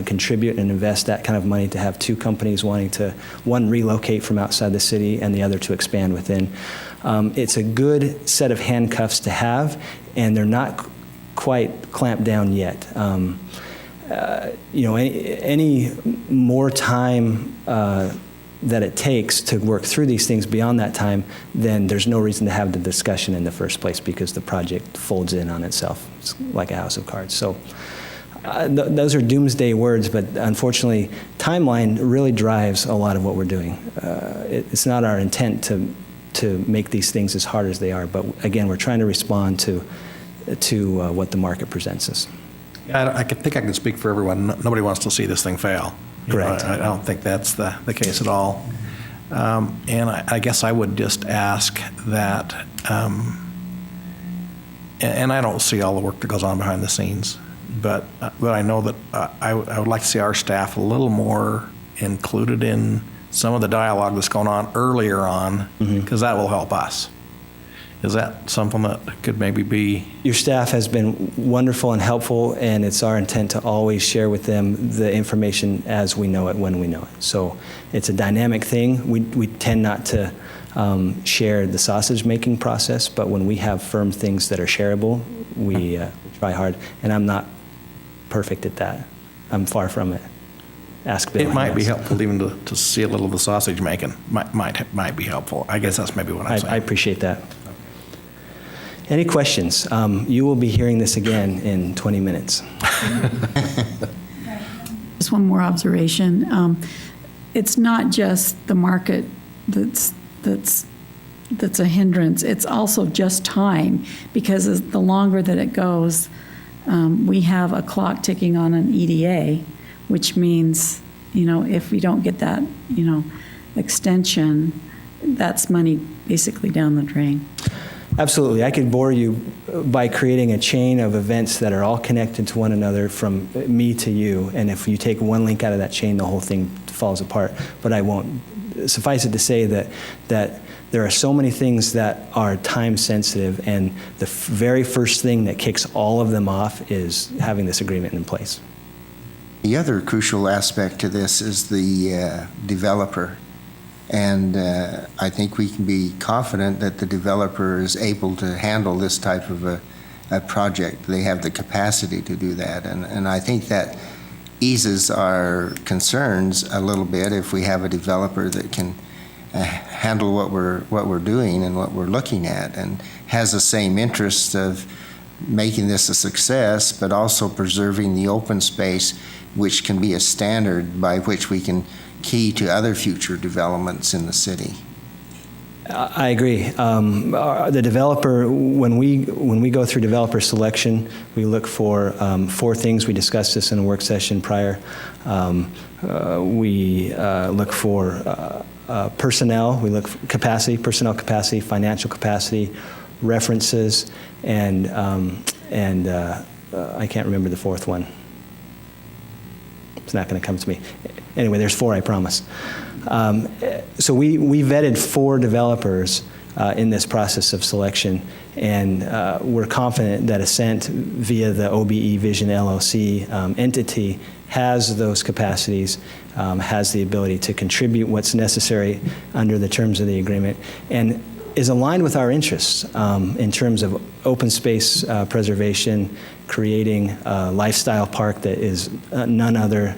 contribute and invest that kind of money, to have two companies wanting to, one relocate from outside the city and the other to expand within. It's a good set of handcuffs to have, and they're not quite clamped down yet. Any more time that it takes to work through these things beyond that time, then there's no reason to have the discussion in the first place because the project folds in on itself. It's like a house of cards. So those are doomsday words, but unfortunately, timeline really drives a lot of what we're doing. It's not our intent to make these things as hard as they are, but again, we're trying to respond to what the market presents us. I think I can speak for everyone. Nobody wants to see this thing fail. Correct. I don't think that's the case at all. And I guess I would just ask that, and I don't see all the work that goes on behind the scenes, but I know that I would like to see our staff a little more included in some of the dialogue that's going on earlier on, because that will help us. Is that something that could maybe be? Your staff has been wonderful and helpful, and it's our intent to always share with them the information as we know it, when we know it. So it's a dynamic thing. We tend not to share the sausage-making process, but when we have firm things that are shareable, we try hard. And I'm not perfect at that. I'm far from it. Ask Bill. It might be helpful even to see a little of the sausage making. Might be helpful. I guess that's maybe what I'm saying. I appreciate that. Any questions? You will be hearing this again in 20 minutes. Just one more observation. It's not just the market that's a hindrance. It's also just time, because the longer that it goes, we have a clock ticking on an EDA, which means, if we don't get that, extension, that's money basically down the drain. Absolutely. I could bore you by creating a chain of events that are all connected to one another from me to you, and if you take one link out of that chain, the whole thing falls apart. But I won't. Suffice it to say that there are so many things that are time sensitive, and the very first thing that kicks all of them off is having this agreement in place. The other crucial aspect to this is the developer. And I think we can be confident that the developer is able to handle this type of a project. They have the capacity to do that. And I think that eases our concerns a little bit if we have a developer that can handle what we're doing and what we're looking at, and has the same interest of making this a success, but also preserving the open space, which can be a standard by which we can key to other future developments in the city. I agree. The developer, when we go through developer selection, we look for 4 things. We discussed this in a work session prior. We look for personnel. We look for capacity, personnel capacity, financial capacity, references, and I can't remember the 4th one. It's not going to come to me. Anyway, there's 4, I promise. So we vetted 4 developers in this process of selection, and we're confident that Ascent, via the OBE Vision LLC entity, has those capacities, has the ability to contribute what's necessary under the terms of the agreement, and is aligned with our interests in terms of open space preservation, creating a lifestyle park that is none other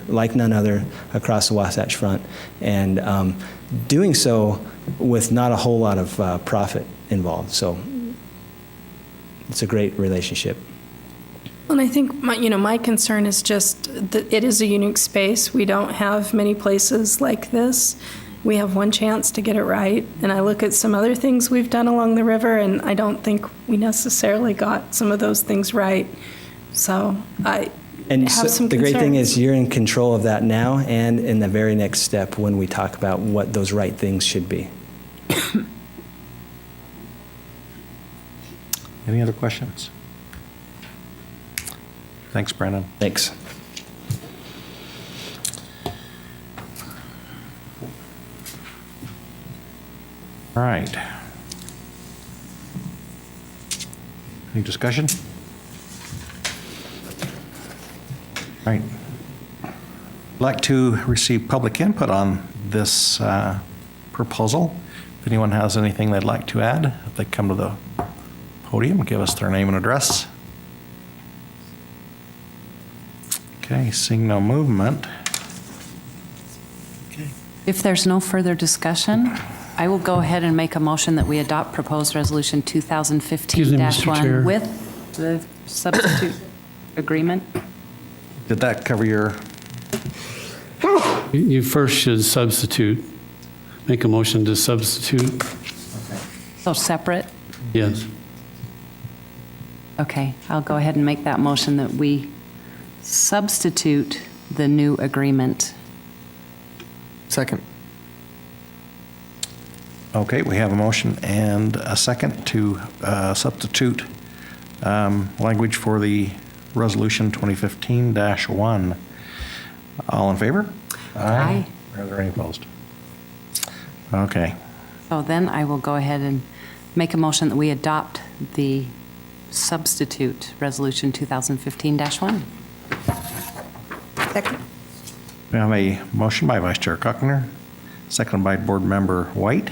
across the Wasatch Front, and doing so with not a whole lot of profit involved. So it's a great relationship. And I think my concern is just that it is a unique space. We don't have many places like this. We have one chance to get it right. And I look at some other things we've done along the river, and I don't think we necessarily got some of those things right. So I have some the great thing concerns. is you're in control of that now and in the very next step when we talk about what those right things should be. Any other questions? Thanks, Brandon. Thanks. All right. Any discussion? All right. I'd like to receive public input on this proposal. If anyone has anything they'd like to add, if they come to the podium, give us their name and address. Okay, seeing no movement. If there's no further discussion, I will go ahead and make a motion that we adopt proposed resolution Excuse me, Mr. Chair. 2015-1 with the substitute agreement. Did that cover your, You first should substitute, make a motion to substitute. So separate? Yes. Okay, I'll go ahead and make that motion that we substitute the new agreement. Second. okay, we have a motion and a second to substitute language for the resolution 2015-1. All in favor? Aye. Are there any opposed? Okay. So then I will go ahead and make a motion that we adopt the substitute resolution 2015-1. Second? We have a motion by Vice Chair Kuckner, seconded by Board Member White.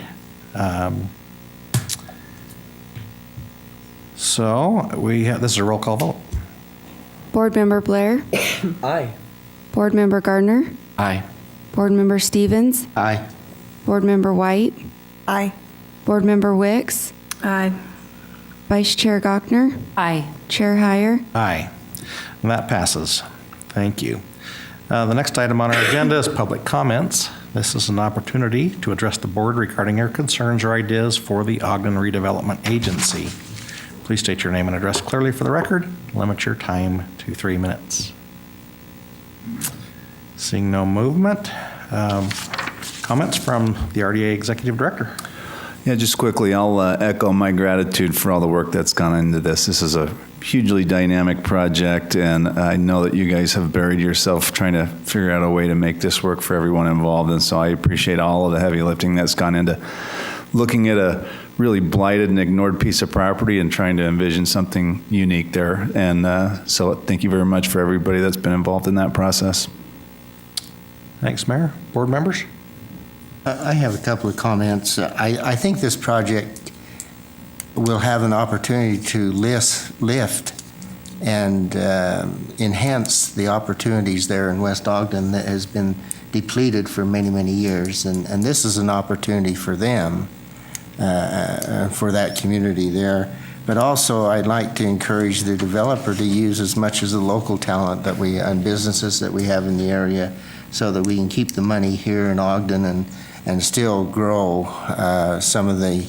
So we have, this is a roll call vote. Board Member Blair, Aye. Board Member Gardner, Aye. Board Member Stevens, Aye. Board Member White, Aye. Board Member Wicks, Aye. Vice Chair Gochner, Aye. Chair Heyer. Aye. And that passes. Thank you. The next item on our agenda is public comments. This is an opportunity to address the board regarding your concerns or ideas for the Ogden Redevelopment Agency. Please state your name and address clearly for the record. Limit your time to 3 minutes. Seeing no movement, comments from the RDA Executive Director. Yeah, just quickly, I'll echo my gratitude for all the work that's gone into this. This is a hugely dynamic project, and I know that you guys have buried yourself trying to figure out a way to make this work for everyone involved, and so I appreciate all of the heavy lifting that's gone into looking at a really blighted and ignored piece of property and trying to envision something unique there. And so thank you very much for everybody that's been involved in that process. Thanks, Mayor. Board members? I have a couple of comments. I think this project will have an opportunity to lift and enhance the opportunities there in West Ogden that has been depleted for many, many years. And this is an opportunity for them, for that community there. But also, I'd like to encourage the developer to use as much as the local talent that we and businesses that we have in the area, so that we can keep the money here in Ogden and still grow some of the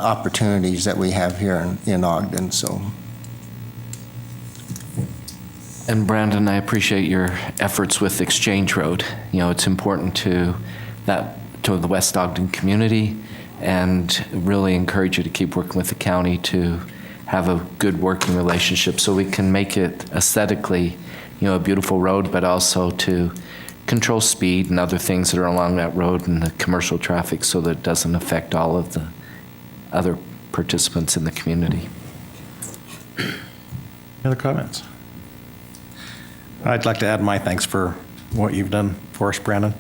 opportunities that we have here in Ogden. So. And Brandon, I appreciate your efforts with Exchange Road. You know, it's important to the West Ogden community, and really encourage you to keep working with the county to have a good working relationship so we can make it aesthetically, a beautiful road, but also to control speed and other things that are along that road and the commercial traffic so that it doesn't affect all of the other participants in the community. Any other comments? I'd like to add my thanks for what you've done for us, Brandon.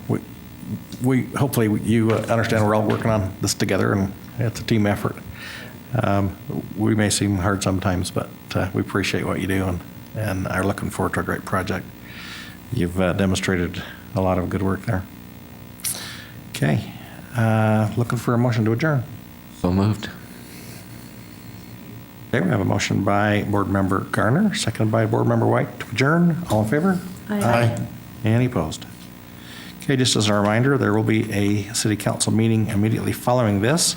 We hopefully you understand we're all working on this together, and it's a team effort. We may seem hard sometimes, but we appreciate what you do and are looking forward to a great project. You've demonstrated a lot of good work there. Okay, looking for a motion to adjourn. So moved. Okay, we have a motion by Board Member Garner, seconded by Board Member White to adjourn. All in favor? Aye. Any opposed? Okay, just as a reminder, there will be a City Council meeting immediately following this,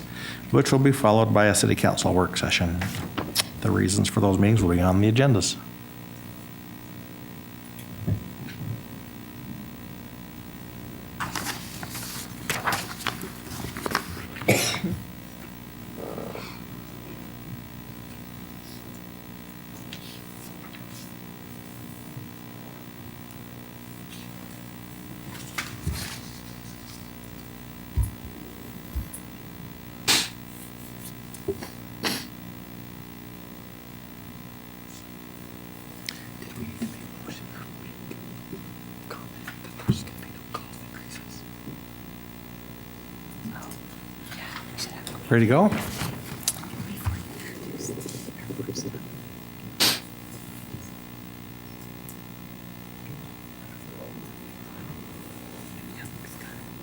which will be followed by a City Council work session. The reasons for those meetings will be on the agendas. Ready to go?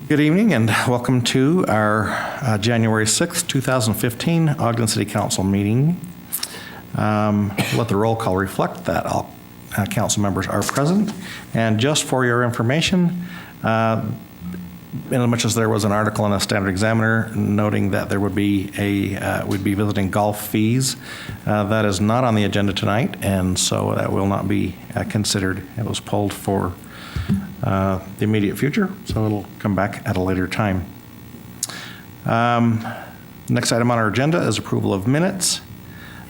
Good evening and welcome to our January 6th, 2015 Ogden City Council meeting. Let the roll call reflect that all council members are present. And just for your information, in as much as there was an article in the Standard Examiner noting that there would be we'd be visiting golf fees, that is not on the agenda tonight, and so that will not be considered. It was pulled for the immediate future, so it'll come back at a later time. Next item on our agenda is approval of minutes.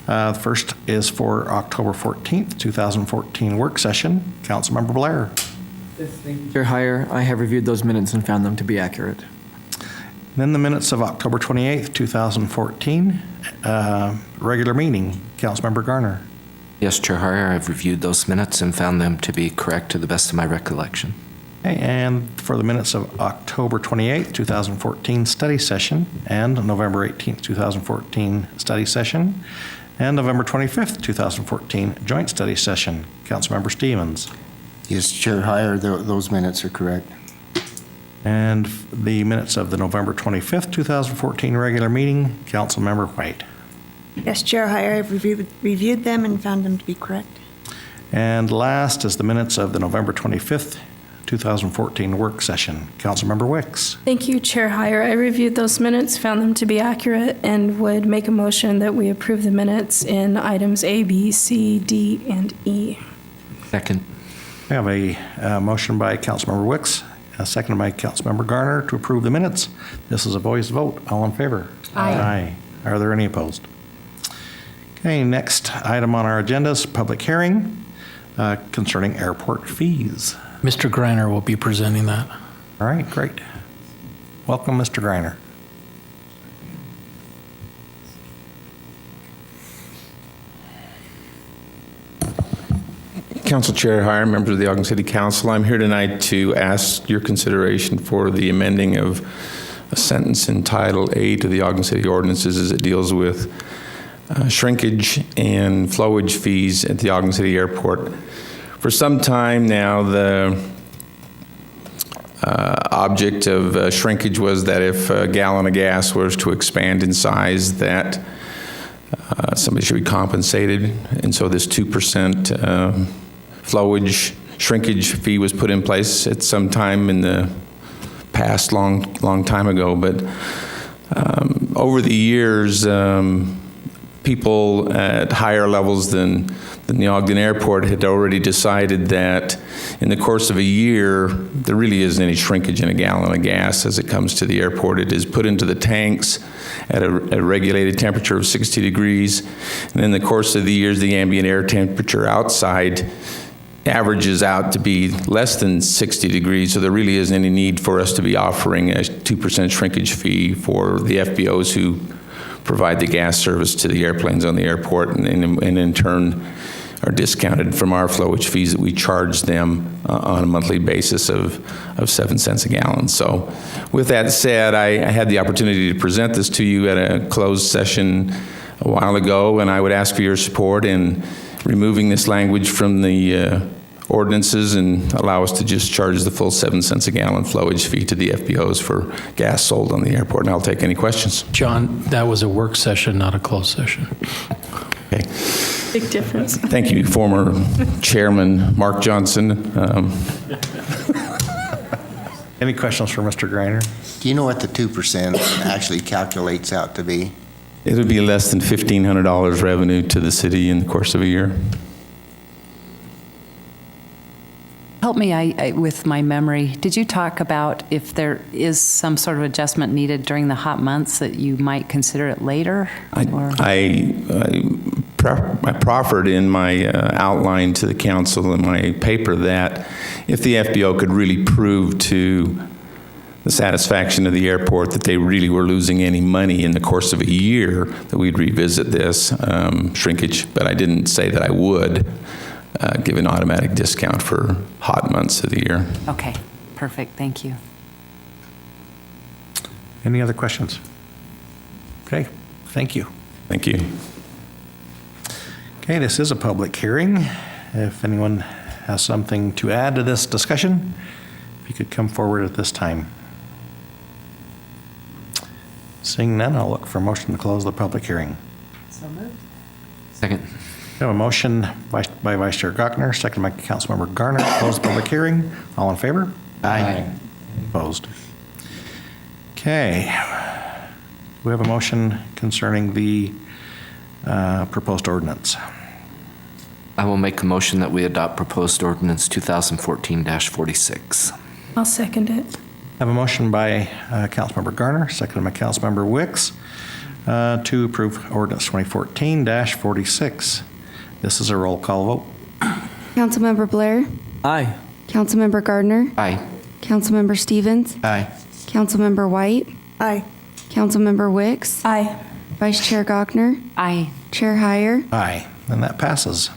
First is for October 14th, 2014 work session. Councilmember Blair. Chair Heyer, I have reviewed those minutes and found them to be accurate. Then the minutes of October 28th, 2014 regular meeting. Councilmember Garner. Yes, Chair Heyer, I've reviewed those minutes and found them to be correct to the best of my recollection. Okay, and for the minutes of October 28th, 2014 study session, and November 18th, 2014 study session, and November 25th, 2014 joint study session. Councilmember Stevens. Yes, Chair Heyer, those minutes are correct. And the minutes of the November 25th, 2014 regular meeting. Councilmember White. Yes, Chair Heyer, I've reviewed them and found them to be correct. And last is the minutes of the November 25th, 2014 work session. Councilmember Wicks. Thank you, Chair Heyer. I reviewed those minutes, found them to be accurate, and would make a motion that we approve the minutes in items A, B, C, D, and E. Second. We have a motion by Councilmember Wicks, seconded by Councilmember Garner to approve the minutes. This is a voice vote. All in favor? Aye. Are there any opposed? Okay, next item on our agenda is public hearing concerning airport fees. Mr. Greiner will be presenting that. All right, great. Welcome, Mr. Greiner. Council Chair Heyer, members of the Ogden City Council, I'm here tonight to ask your consideration for the amending of a sentence in Title A to the Ogden City ordinances as it deals with shrinkage and flowage fees at the Ogden City Airport. For some time now, the object of shrinkage was that if a gallon of gas was to expand in size, that somebody should be compensated. And so this 2% flowage shrinkage fee was put in place at some time in the past, long time ago. But over the years, people at higher levels than the Ogden Airport had already decided that in the course of a year, there really isn't any shrinkage in a gallon of gas as it comes to the airport. It is put into the tanks at a regulated temperature of 60 degrees. And in the course of the years, the ambient air temperature outside averages out to be less than 60 degrees, so there really isn't any need for us to be offering a 2% shrinkage fee for the FBOs who provide the gas service to the airplanes on the airport, and in turn are discounted from our flowage fees that we charge them on a monthly basis of 7 cents a gallon. So with that said, I had the opportunity to present this to you at a closed session a while ago, and I would ask for your support in removing this language from the ordinances and allow us to just charge the full 7 cents a gallon flowage fee to the FBOs for gas sold on the airport. And I'll take any questions. John, that was a work session, not a closed session. Okay. Big difference. Thank you, former Chairman Mark Johnson. Any questions for Mr. Greiner? Do you know what the 2% actually calculates out to be? It would be less than $1,500 revenue to the city in the course of a year. Help me with my memory. Did you talk about if there is some sort of adjustment needed during the hot months that you might consider it later? I proffered in my outline to the council in my paper that if the FBO could really prove to the satisfaction of the airport that they really were losing any money in the course of a year, that we'd revisit this shrinkage. But I didn't say that I would give an automatic discount for hot months of the year. Okay, perfect, thank you. Any other questions? Okay, thank you. Thank you. Okay, this is a public hearing. If anyone has something to add to this discussion, if you could come forward at this time. Seeing none, I'll look for a motion to close the public hearing. So moved. Second. We have a motion by Vice Chair Gochner, second by Councilmember Garner, to close the public hearing. All in favor? Aye. Opposed? Okay. We have a motion concerning the proposed ordinance. I will make a motion that we adopt proposed ordinance 2014-46. I'll second it. I have a motion by Councilmember Garner, seconded by Councilmember Wicks, to approve ordinance 2014-46. This is a roll call vote. Councilmember Blair, Aye. Councilmember Gardner, Aye. Councilmember Stevens, Aye. Councilmember White, Aye. Councilmember Wicks, Aye. Vice Chair Gochner, Aye. Chair Heyer. Aye, and that passes.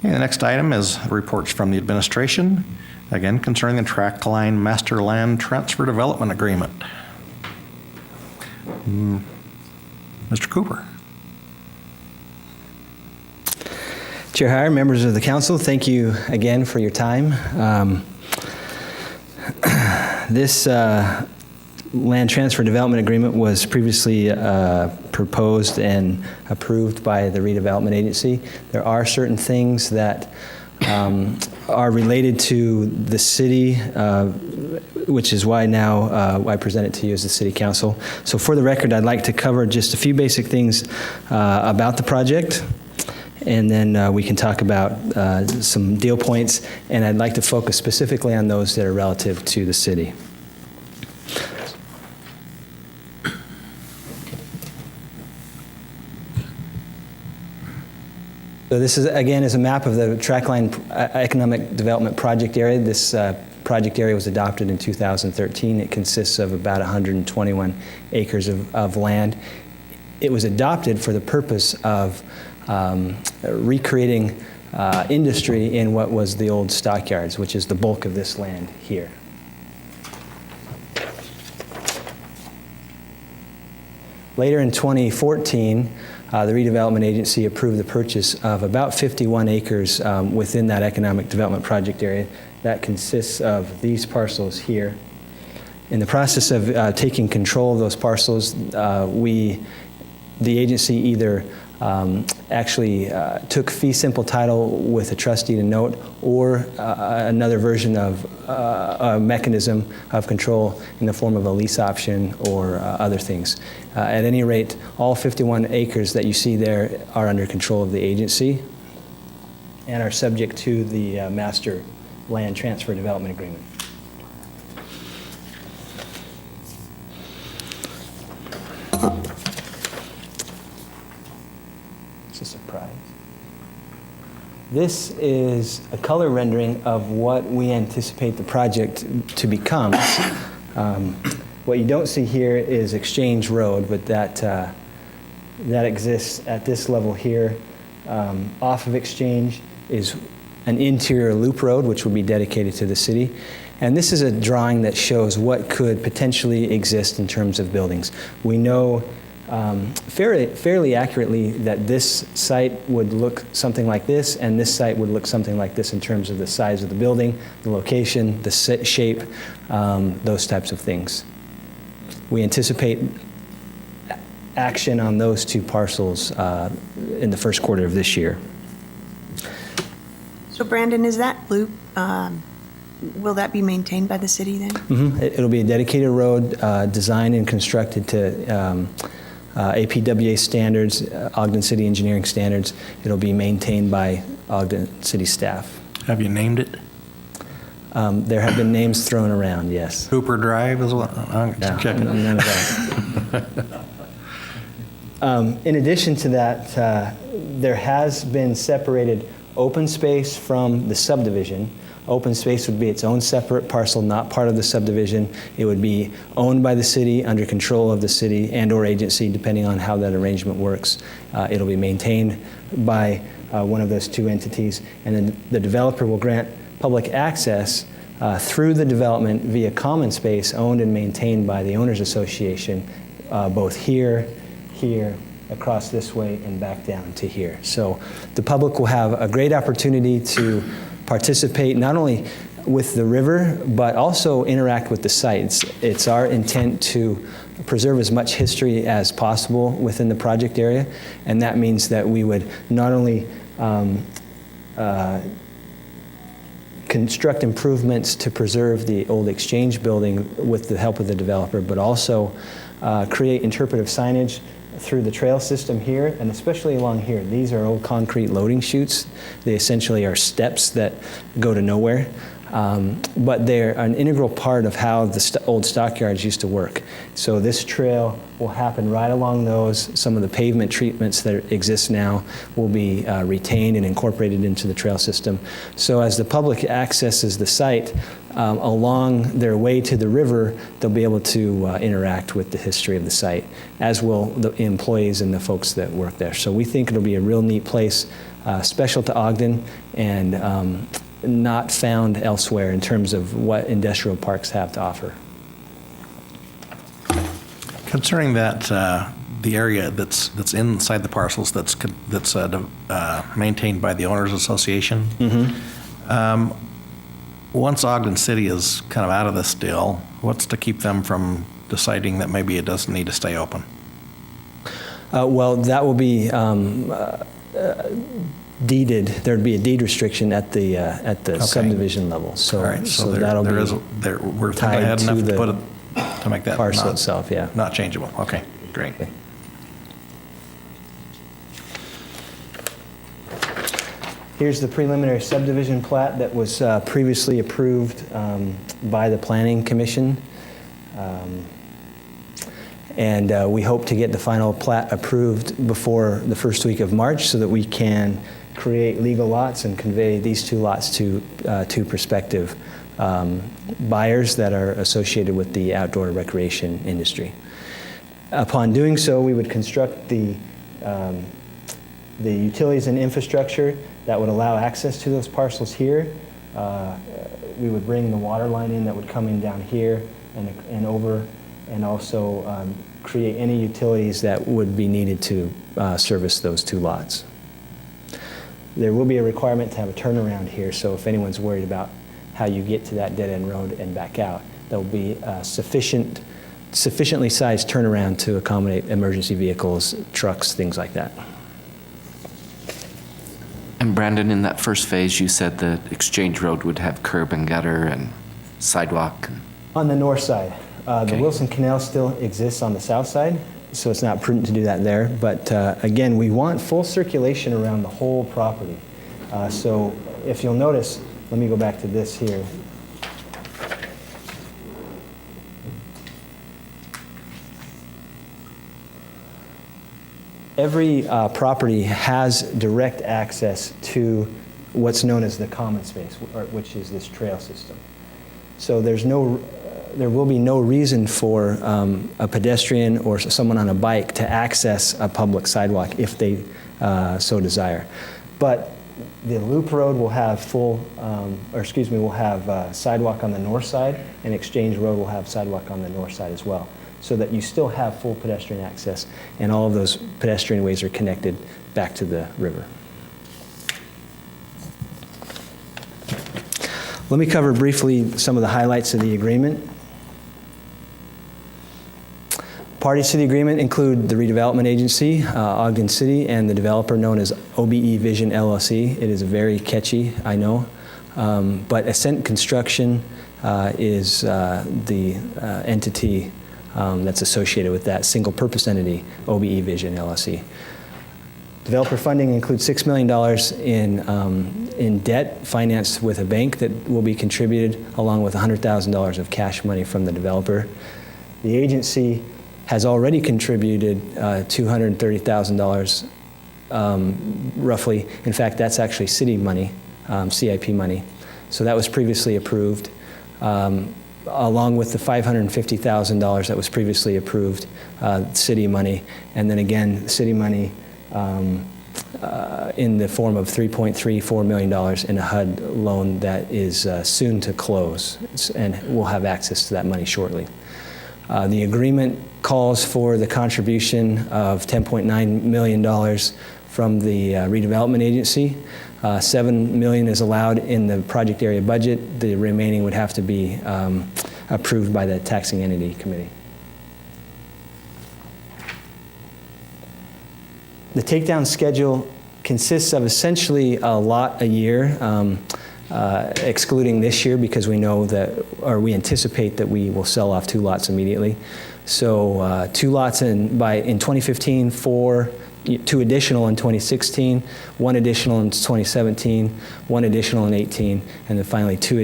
Okay, the next item is reports from the administration, again concerning the track line master land transfer development agreement. Mr. Cooper. Chair Heyer, members of the council, thank you again for your time. This land transfer development agreement was previously proposed and approved by the redevelopment agency. There are certain things that are related to the city, which is why now I present it to you as the city council. So for the record, I'd like to cover just a few basic things about the project, and then we can talk about some deal points, and I'd like to focus specifically on those that are relative to the city. So this is, again, is a map of the Trackline Economic Development Project Area. This project area was adopted in 2013. It consists of about 121 acres of land. It was adopted for the purpose of recreating industry in what was the old stockyards, which is the bulk of this land here. Later in 2014, the redevelopment agency approved the purchase of about 51 acres within that economic development project area. That consists of these parcels here. In the process of taking control of those parcels, the agency either actually took fee simple title with a trustee to note, or another version of a mechanism of control in the form of a lease option or other things. At any rate, all 51 acres that you see there are under control of the agency and are subject to the master land transfer development agreement. It's a surprise. This is a color rendering of what we anticipate the project to become. What you don't see here is Exchange Road, but that exists at this level here. Off of Exchange is an interior loop road, which would be dedicated to the city. And this is a drawing that shows what could potentially exist in terms of buildings. We know fairly accurately that this site would look something like this, and this site would look something like this in terms of the size of the building, the location, the shape, those types of things. We anticipate action on those two parcels in the first quarter of this year. So Brandon, is that loop, will that be maintained by the city then? Mm-hmm. It'll be a dedicated road designed and constructed to APWA standards, Ogden City engineering standards. It'll be maintained by Ogden City staff. Have you named it? There have been names thrown around, yes. Cooper Drive is what? I'm checking. None of that. In addition to that, there has been separated open space from the subdivision Open space would be its own separate parcel, not part of the subdivision. It would be owned by the city, under control of the city and/or agency, depending on how that arrangement works. It'll be maintained by one of those two entities, and then the developer will grant public access through the development via common space owned and maintained by the Owners Association, both here, across this way, and back down to here. So the public will have a great opportunity to participate not only with the river, but also interact with the site. It's our intent to preserve as much history as possible within the project area, and that means that we would not only construct improvements to preserve the old Exchange building with the help of the developer, but also create interpretive signage through the trail system here, and especially along here. These are old concrete loading chutes. They essentially are steps that go to nowhere, but they're an integral part of how the old stockyards used to work. So this trail will happen right along those. Some of the pavement treatments that exist now will be retained and incorporated into the trail system. So as the public accesses the site, along their way to the river, they'll be able to interact with the history of the site, as will the employees and the folks that work there. So we think it'll be a real neat place, special to Ogden, and not found elsewhere in terms of what industrial parks have to offer. Concerning that, the area that's inside the parcels that's maintained by the Owners Association, once Ogden City is kind of out of this deal, what's to keep them from deciding that maybe it doesn't need to stay open? Well, that will be deeded. There'd be a deed restriction at the subdivision level. So, all right, so that'll we're be thinking ahead tied enough to to make that parcel itself. Yeah. not changeable. Okay, great. Okay. Here's the preliminary subdivision plat that was previously approved by the Planning Commission. And we hope to get the final plat approved before the first week of March so that we can create legal lots and convey these two lots to prospective buyers that are associated with the outdoor recreation industry. Upon doing so, we would construct the utilities and infrastructure that would allow access to those parcels here. We would bring the water line in that would come in down here and over, and also create any utilities that would be needed to service those two lots. There will be a requirement to have a turnaround here, so if anyone's worried about how you get to that dead-end road and back out, there will be a sufficiently sized turnaround to accommodate emergency vehicles, trucks, things like that. And Brandon, in that first phase, you said the Exchange Road would have curb and gutter and sidewalk. On the north side. Okay. The Wilson Canal still exists on the south side, so it's not prudent to do that there. But again, we want full circulation around the whole property. So if you'll notice, let me go back to this here. Every property has direct access to what's known as the common space, which is this trail system. So there will be no reason for a pedestrian or someone on a bike to access a public sidewalk if they so desire. But the loop road will have will have sidewalk on the north side, and Exchange Road will have sidewalk on the north side as well, so that you still have full pedestrian access, and all of those pedestrian ways are connected back to the river. Let me cover briefly some of the highlights of the agreement. Parties to the agreement include the redevelopment agency, Ogden City, and the developer known as OBE Vision LLC. It is very catchy, I know, but Ascent Construction is the entity that's associated with that single purpose entity, OBE Vision LLC. Developer funding includes $6 million in debt financed with a bank that will be contributed, along with $100,000 of cash money from the developer. The agency has already contributed $230,000 roughly. In fact, that's actually city money, CIP money. So that was previously approved, along with the $550,000 that was previously approved, city money, and then again, city money in the form of $3.34 million in a HUD loan that is soon to close, and we'll have access to that money shortly. The agreement calls for the contribution of $10.9 million from the redevelopment agency. $7 million is allowed in the project area budget. The remaining would have to be approved by the taxing entity committee. The takedown schedule consists of essentially a lot a year, excluding this year because we know that, or we anticipate that we will sell off 2 lots immediately. So 2 lots in 2015, 2 additional in 2016, 1 additional in 2017, 1 additional in 18, and then finally two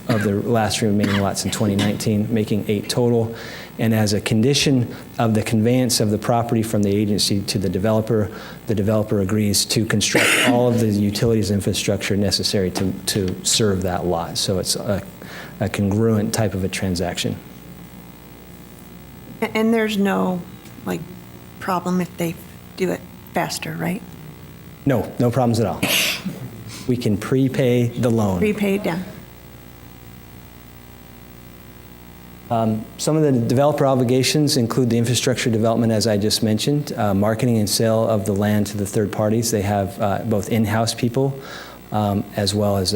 of the last remaining lots in 2019, making 8 total. And as a condition of the conveyance of the property from the agency to the developer agrees to construct all of the utilities infrastructure necessary to serve that lot. So it's a congruent type of a transaction. And there's no, like, problem if they do it faster, right? No problems at all. We can prepay the loan. Prepaid down. Some of the developer obligations include the infrastructure development, as I just mentioned, marketing and sale of the land to the third parties. They have both in-house people as well as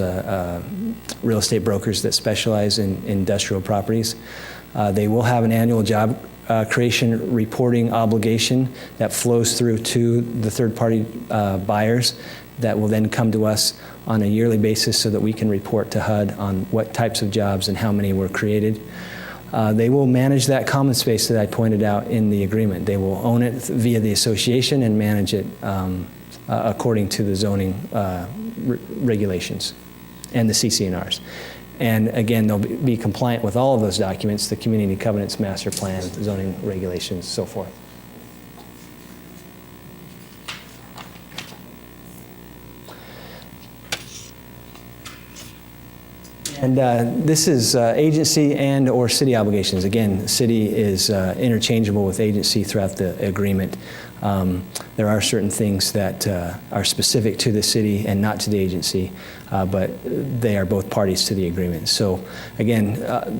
real estate brokers that specialize in industrial properties. They will have an annual job creation reporting obligation that flows through to the third-party buyers that will then come to us on a yearly basis so that we can report to HUD on what types of jobs and how many were created. They will manage that common space that I pointed out in the agreement. They will own it via the association and manage it according to the zoning regulations and the CC&Rs. And again, they'll be compliant with all of those documents, the community covenants, master plan, zoning regulations, so forth. And this is agency and or city obligations. Again, city is interchangeable with agency throughout the agreement. There are certain things that are specific to the city and not to the agency, but they are both parties to the agreement. So again,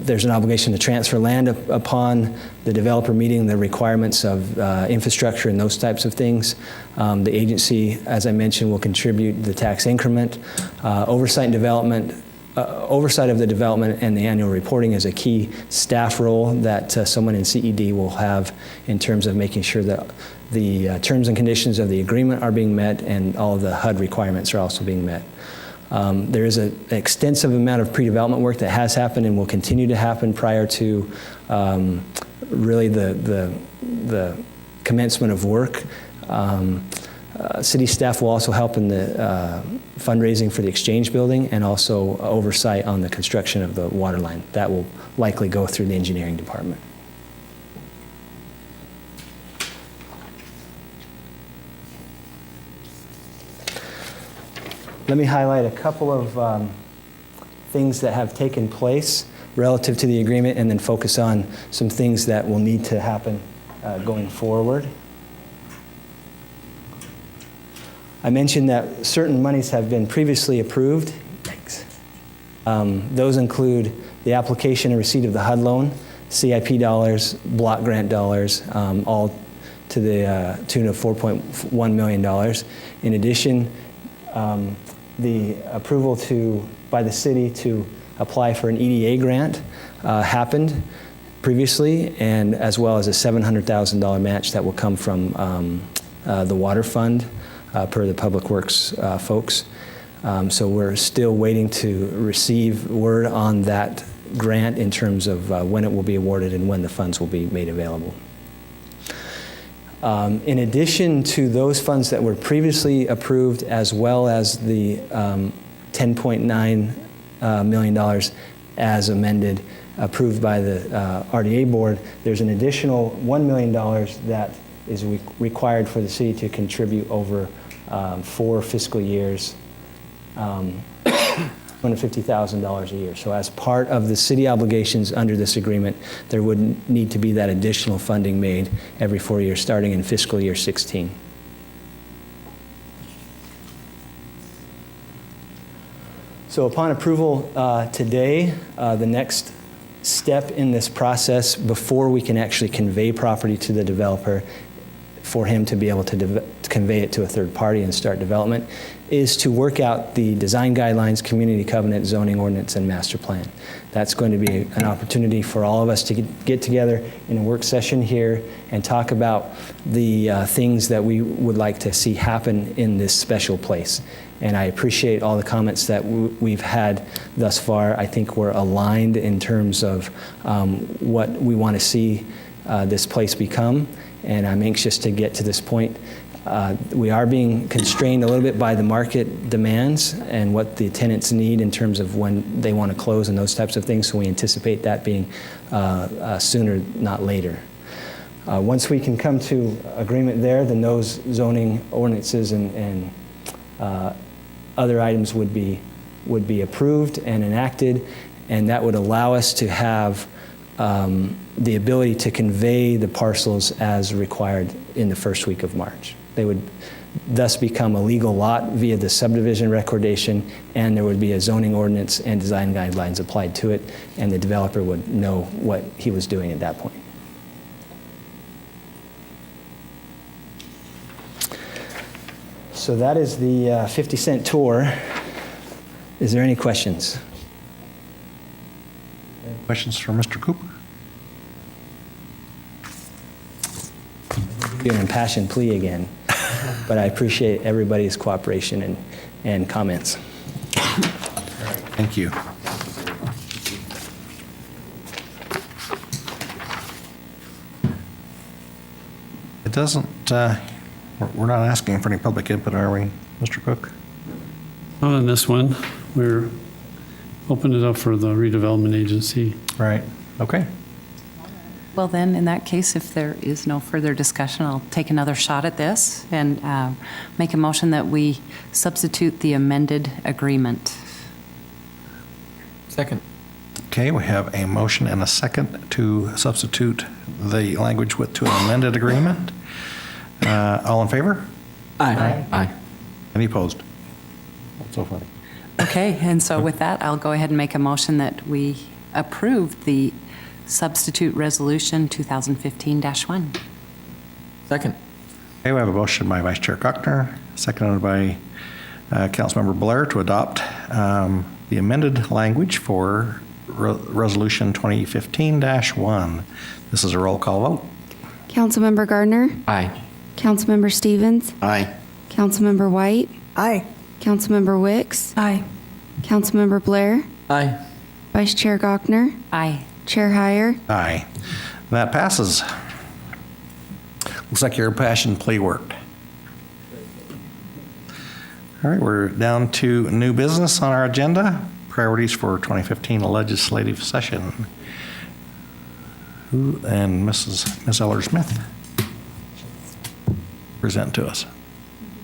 there's an obligation to transfer land upon the developer meeting the requirements of infrastructure and those types of things. The agency, as I mentioned, will contribute the tax increment. Oversight and development. Oversight of the development and the annual reporting is a key staff role that someone in CED will have in terms of making sure that the terms and conditions of the agreement are being met and all of the HUD requirements are also being met. There is an extensive amount of pre-development work that has happened and will continue to happen prior to really the commencement of work. City staff will also help in the fundraising for the Exchange building and also oversight on the construction of the water line. That will likely go through the engineering department. Let me highlight a couple of things that have taken place relative to the agreement and then focus on some things that will need to happen going forward. I mentioned that certain monies have been previously approved. Thanks. Those include the application and receipt of the HUD loan, CIP dollars, block grant dollars, all to the tune of $4.1 million. In addition, the approval by the city to apply for an EDA grant happened previously, and as well as a $700,000 match that will come from the water fund. Per the Public Works folks. So we're still waiting to receive word on that grant in terms of when it will be awarded and when the funds will be made available. In addition to those funds that were previously approved, as well as the $10.9 million as amended, approved by the RDA board, there's an additional $1 million that is required for the city to contribute over 4 fiscal years $250,000 a year. So as part of the city obligations under this agreement, there would need to be that additional funding made every 4 years, starting in fiscal year 16. So upon approval today, the next step in this process before we can actually convey property to the developer for him to be able to convey it to a third party and start development is to work out the design guidelines, community covenant, zoning ordinance, and master plan. That's going to be an opportunity for all of us to get together in a work session here and talk about the things that we would like to see happen in this special place. And I appreciate all the comments that we've had thus far. I think we're aligned in terms of what we want to see this place become, and I'm anxious to get to this point. We are being constrained a little bit by the market demands and what the tenants need in terms of when they want to close and those types of things, so we anticipate that being sooner, not later. Once we can come to agreement there, then those zoning ordinances and other items would be approved and enacted, and that would allow us to have the ability to convey the parcels as required in the first week of March. They would thus become a legal lot via the subdivision recordation, and there would be a zoning ordinance and design guidelines applied to it, and the developer would know what he was doing at that point. So that is the 50-cent tour. Is there any questions? Questions for Mr. Cooper? An impassioned plea again, but I appreciate everybody's cooperation and comments. Thank you. It doesn't, we're not asking for any public input, are we, Mr. Cook? On this one, we're opening it up for the redevelopment agency. Right, okay. Well, then, in that case, if there is no further discussion, I'll take another shot at this and make a motion that we substitute the amended agreement. Second. Okay, we have a motion and a second to substitute the language to an amended agreement. All in favor? Aye. Aye. Any opposed? That's so funny. Okay, and so with that, I'll go ahead and make a motion that we approve the substitute resolution 2015-1. Second. Okay, we have a motion by Vice Chair Cockner, seconded by Councilmember Blair to adopt the amended language for Resolution 2015-1. This is a roll call vote. Councilmember Gardner, Aye. Councilmember Stevens, Aye. Councilmember White, Aye. Councilmember Wicks, Aye. Councilmember Blair, Aye. Vice Chair Gochner, Aye. Chair Heyer. Aye. That passes. Looks like your impassioned plea worked. All right, we're down to new business on our agenda, priorities for 2015 legislative session. Who and Ms. Eller-Smith present to us.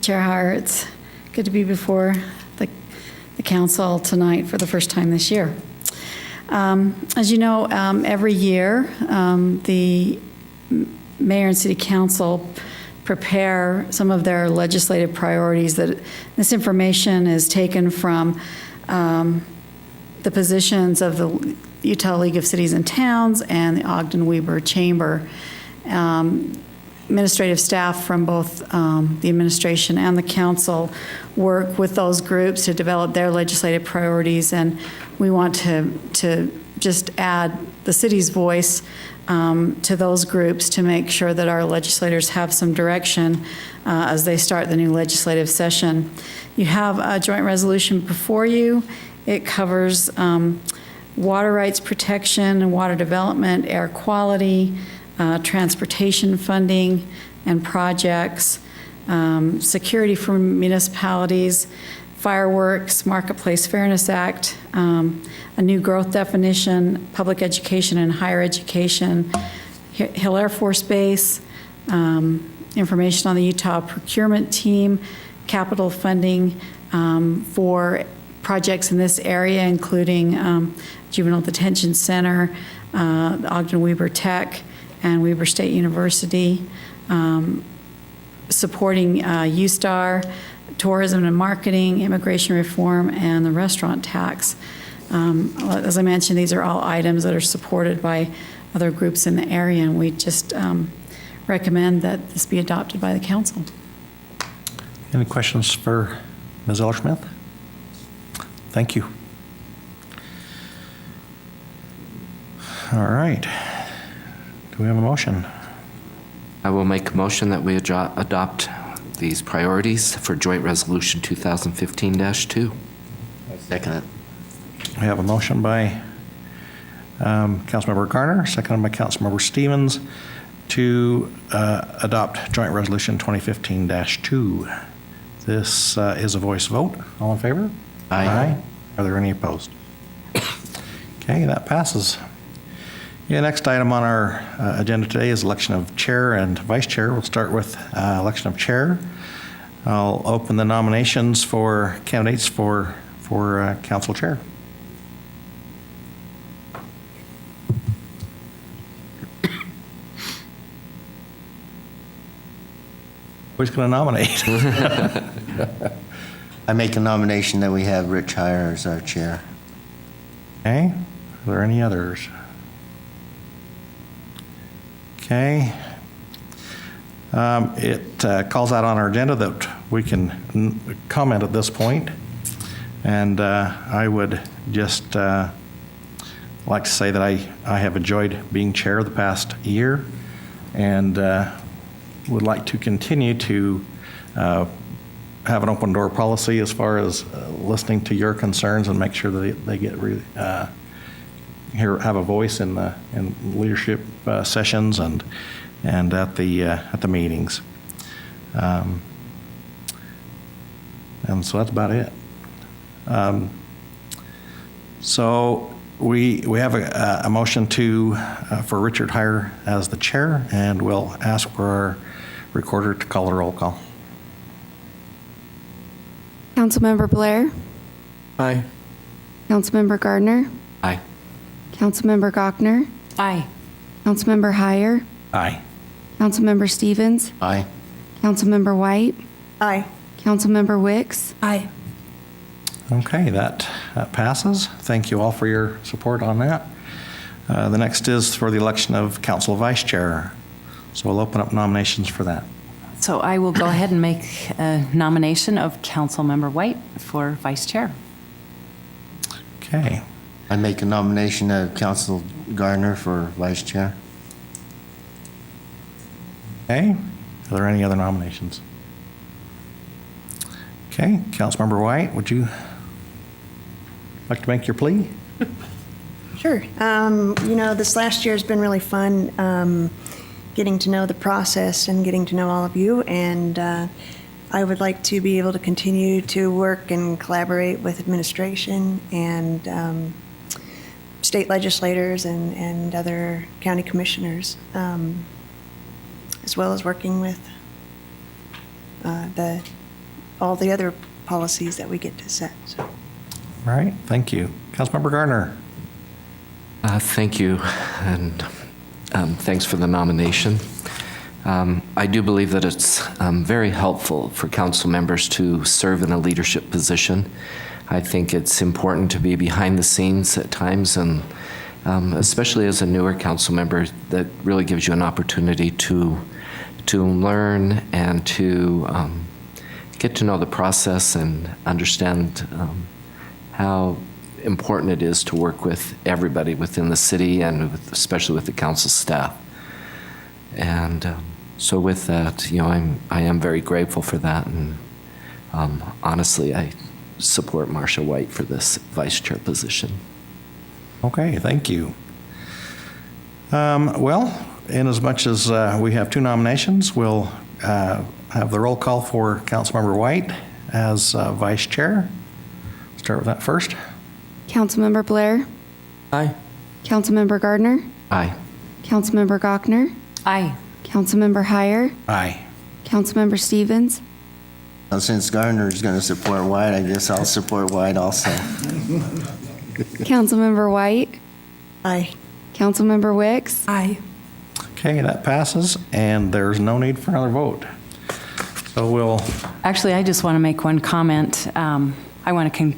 Chair Heyer, it's good to be before the council tonight for the first time this year. As you know, every year, the mayor and city council prepare some of their legislative priorities. That this information is taken from the positions of the Utah League of Cities and Towns and the Ogden-Weber Chamber. Administrative staff from both the administration and the council work with those groups to develop their legislative priorities, and we want to just add the city's voice to those groups to make sure that our legislators have some direction as they start the new legislative session. You have a joint resolution before you. It covers water rights protection and water development, air quality, transportation funding and projects, security for municipalities, fireworks, Marketplace Fairness Act, a new growth definition, public education and higher education, Hill Air Force Base, information on the Utah procurement team, capital funding for projects in this area, including Juvenile Detention Center, the Ogden Weber Tech, and Weber State University, supporting USTAR, tourism and marketing, immigration reform, and the restaurant tax. As I mentioned, these are all items that are supported by other groups in the area, and we just recommend that this be adopted by the council. Any questions for Ms. Ellersmith? Thank you. All right. Do we have a motion? I will make a motion that we adopt these priorities for Joint Resolution 2015-2. Second it. We have a motion by Councilmember Garner, seconded by Councilmember Stevens, to adopt Joint Resolution 2015-2. This is a voice vote. All in favor? Aye. Are there any opposed? Okay, that passes. Yeah, next item on our agenda today is election of chair and vice chair. We'll start with election of chair. I'll open the nominations for candidates for council chair. Who's going to nominate? I make a nomination that we have Rich Heyer as our chair. Okay, are there any others? Okay. It calls out on our agenda that we can comment at this point. And I would just like to say that I have enjoyed being chair the past year and would like to continue to have an open door policy as far as listening to your concerns and make sure that they get have a voice in leadership sessions and at the meetings. And so that's about it. So we have a motion for Richard Heyer as the chair, and we'll ask for our recorder to call the roll call. Councilmember Blair? Aye. Councilmember Gardner? Aye. Councilmember Gochner? Aye. Councilmember Heyer? Aye. Councilmember Stevens? Aye. Councilmember White? Aye. Councilmember Wicks? Aye. Okay, that passes. Thank you all for your support on that. The next is for the election of council vice chair. So we'll open up nominations for that. So I will go ahead and make a nomination of Councilmember White for vice chair. Okay. I make a nomination of Council Gardner for vice chair. Okay. Are there any other nominations? Okay. Councilmember White, would you like to make your plea? Sure. This last year has been really fun, getting to know the process and getting to know all of you. And I would like to be able to continue to work and collaborate with administration and state legislators and other county commissioners, as well as working with all the other policies that we get to set. So. All right. Thank you. Councilmember Gardner. Thank you, and thanks for the nomination. I do believe that it's very helpful for council members to serve in a leadership position. I think it's important to be behind the scenes at times, and especially as a newer council member, that really gives you an opportunity to learn and to get to know the process and understand how important it is to work with everybody within the city and especially with the council staff. And so with that, I am very grateful for that. And honestly, I support Marcia White for this vice chair position. Okay, thank you. Well, in as much as we have two nominations, we'll have the roll call for Councilmember White as vice chair. Start with that first. Councilmember Blair? Aye. Councilmember Gardner? Aye. Councilmember Gochner? Aye. Councilmember Heyer? Aye. Councilmember Stevens? Well, since Gardner's going to support White, I guess I'll support White also. Councilmember White, Aye. Councilmember Wicks, Aye. Okay, that passes, and there's no need for another vote. So we'll, Actually, I just want to make one comment. I want to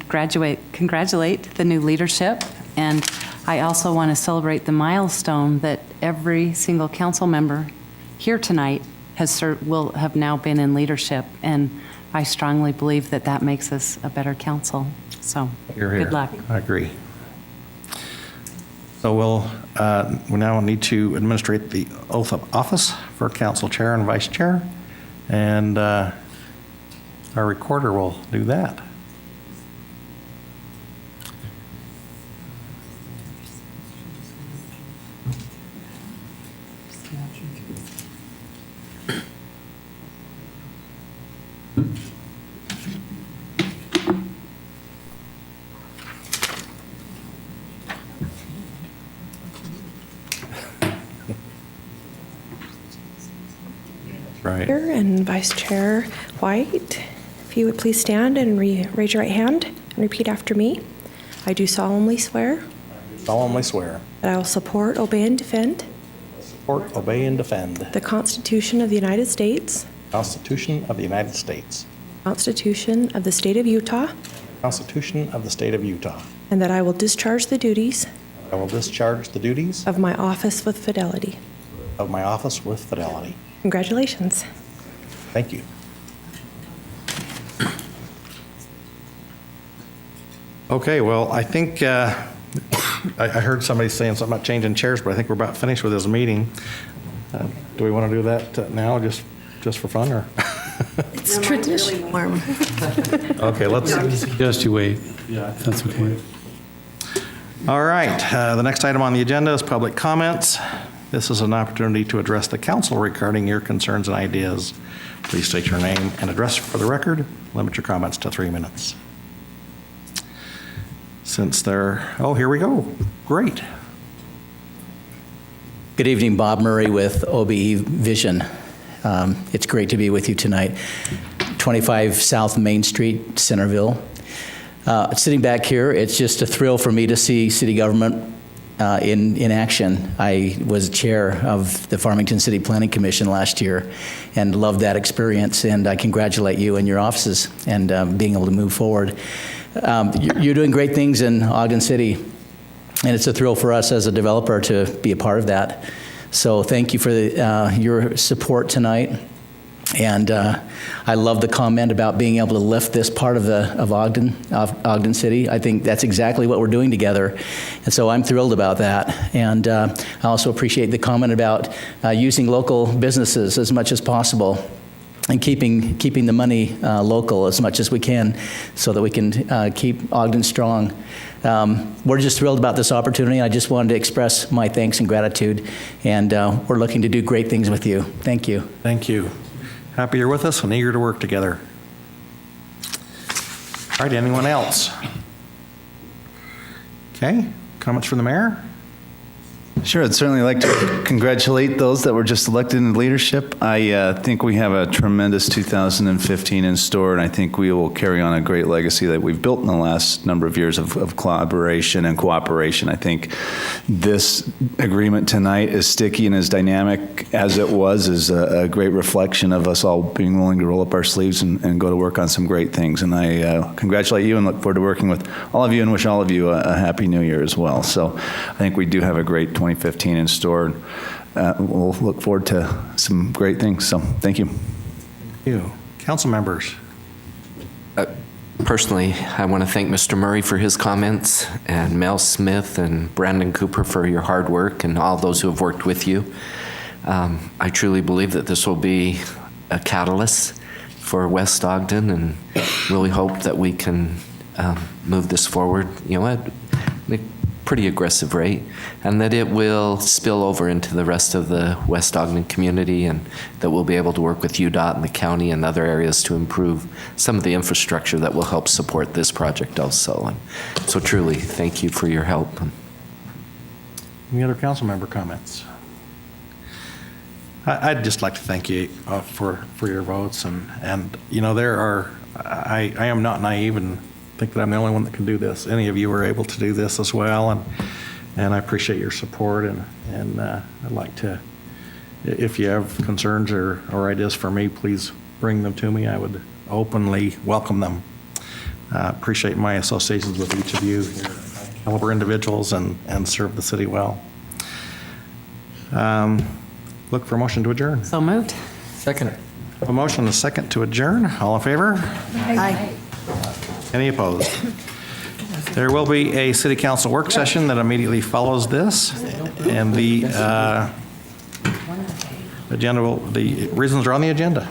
congratulate the new leadership, and I also want to celebrate the milestone that every single council member here tonight will have now been in leadership, and I strongly believe that that makes us a better council. So, you're here. good luck. I agree. So we now need to administrate the oath of office for council chair and vice chair, and our recorder will do that. Right. Chair and Vice Chair White, if you would please stand and raise your right hand and repeat after me. I do solemnly swear Solemnly swear. that I will support, obey, and defend Support, obey, and defend the the Constitution of the United States, Constitution of the United States, Constitution of the State of Utah, Constitution of the State of Utah. and that I will discharge the duties I will discharge the duties of my office with fidelity. of my office with fidelity. Congratulations. Thank you. Okay, well, I think, I heard somebody saying something about changing chairs, but I think we're about finished with this meeting. Do we want to do that now, just for fun, or? It's tradition. Really warm. Okay, let's, Suggest you wait. Yeah. That's okay. all right, the next item on the agenda is public comments. This is an opportunity to address the council regarding your concerns and ideas. Please state your name and address for the record. Limit your comments to 3 minutes. Since oh, here we go. Great. Good evening, Bob Murray with OBE Vision. It's great to be with you tonight. 25 South Main Street, Centerville. Sitting back here, it's just a thrill for me to see city government in action. I was chair of the Farmington City Planning Commission last year and loved that experience, and I congratulate you and your offices and being able to move forward. You're doing great things in Ogden City, and it's a thrill for us as a developer to be a part of that. So thank you for your support tonight. And I love the comment about being able to lift this part of Ogden City. I think that's exactly what we're doing together. And so I'm thrilled about that. And I also appreciate the comment about using local businesses as much as possible and keeping the money local as much as we can so that we can keep Ogden strong. We're just thrilled about this opportunity. I just wanted to express my thanks and gratitude. And we're looking to do great things with you. Thank you. Thank you. Happy you're with us and eager to work together. All right, anyone else? Okay, comments from the mayor? Sure, I'd certainly like to congratulate those that were just elected into leadership. I think we have a tremendous 2015 in store, and I think we will carry on a great legacy that we've built in the last number of years of collaboration and cooperation. I think this agreement tonight, as sticky and as dynamic as it was, is a great reflection of us all being willing to roll up our sleeves and go to work on some great things. And I congratulate you and look forward to working with all of you and wish all of you a happy new year as well. So I think we do have a great 2015 in store. We'll look forward to some great things. So thank you. Thank you. Council members. Personally, I want to thank Mr. Murray for his comments and Mel Smith and Brandon Cooper for your hard work and all those who have worked with you. I truly believe that this will be a catalyst for West Ogden and really hope that we can move this forward, at a pretty aggressive rate, and that it will spill over into the rest of the West Ogden community, and that we'll be able to work with UDOT and the county and other areas to improve some of the infrastructure that will help support this project also. And so truly, thank you for your help. Any other council member comments? I'd just like to thank you for your votes, and you know, I am not naive and think that I'm the only one that can do this. Any of you are able to do this as well, and I appreciate your support, and I'd like to, if you have concerns or ideas for me, please bring them to me. I would openly welcome them. Appreciate my associations with each of you here, caliber individuals, and serve the city well. Look for a motion to adjourn. So moved. Second. A motion and a second to adjourn. All in favor? Aye. Any opposed? There will be a city council work session that immediately follows this, and the agenda the reasons are on the agenda.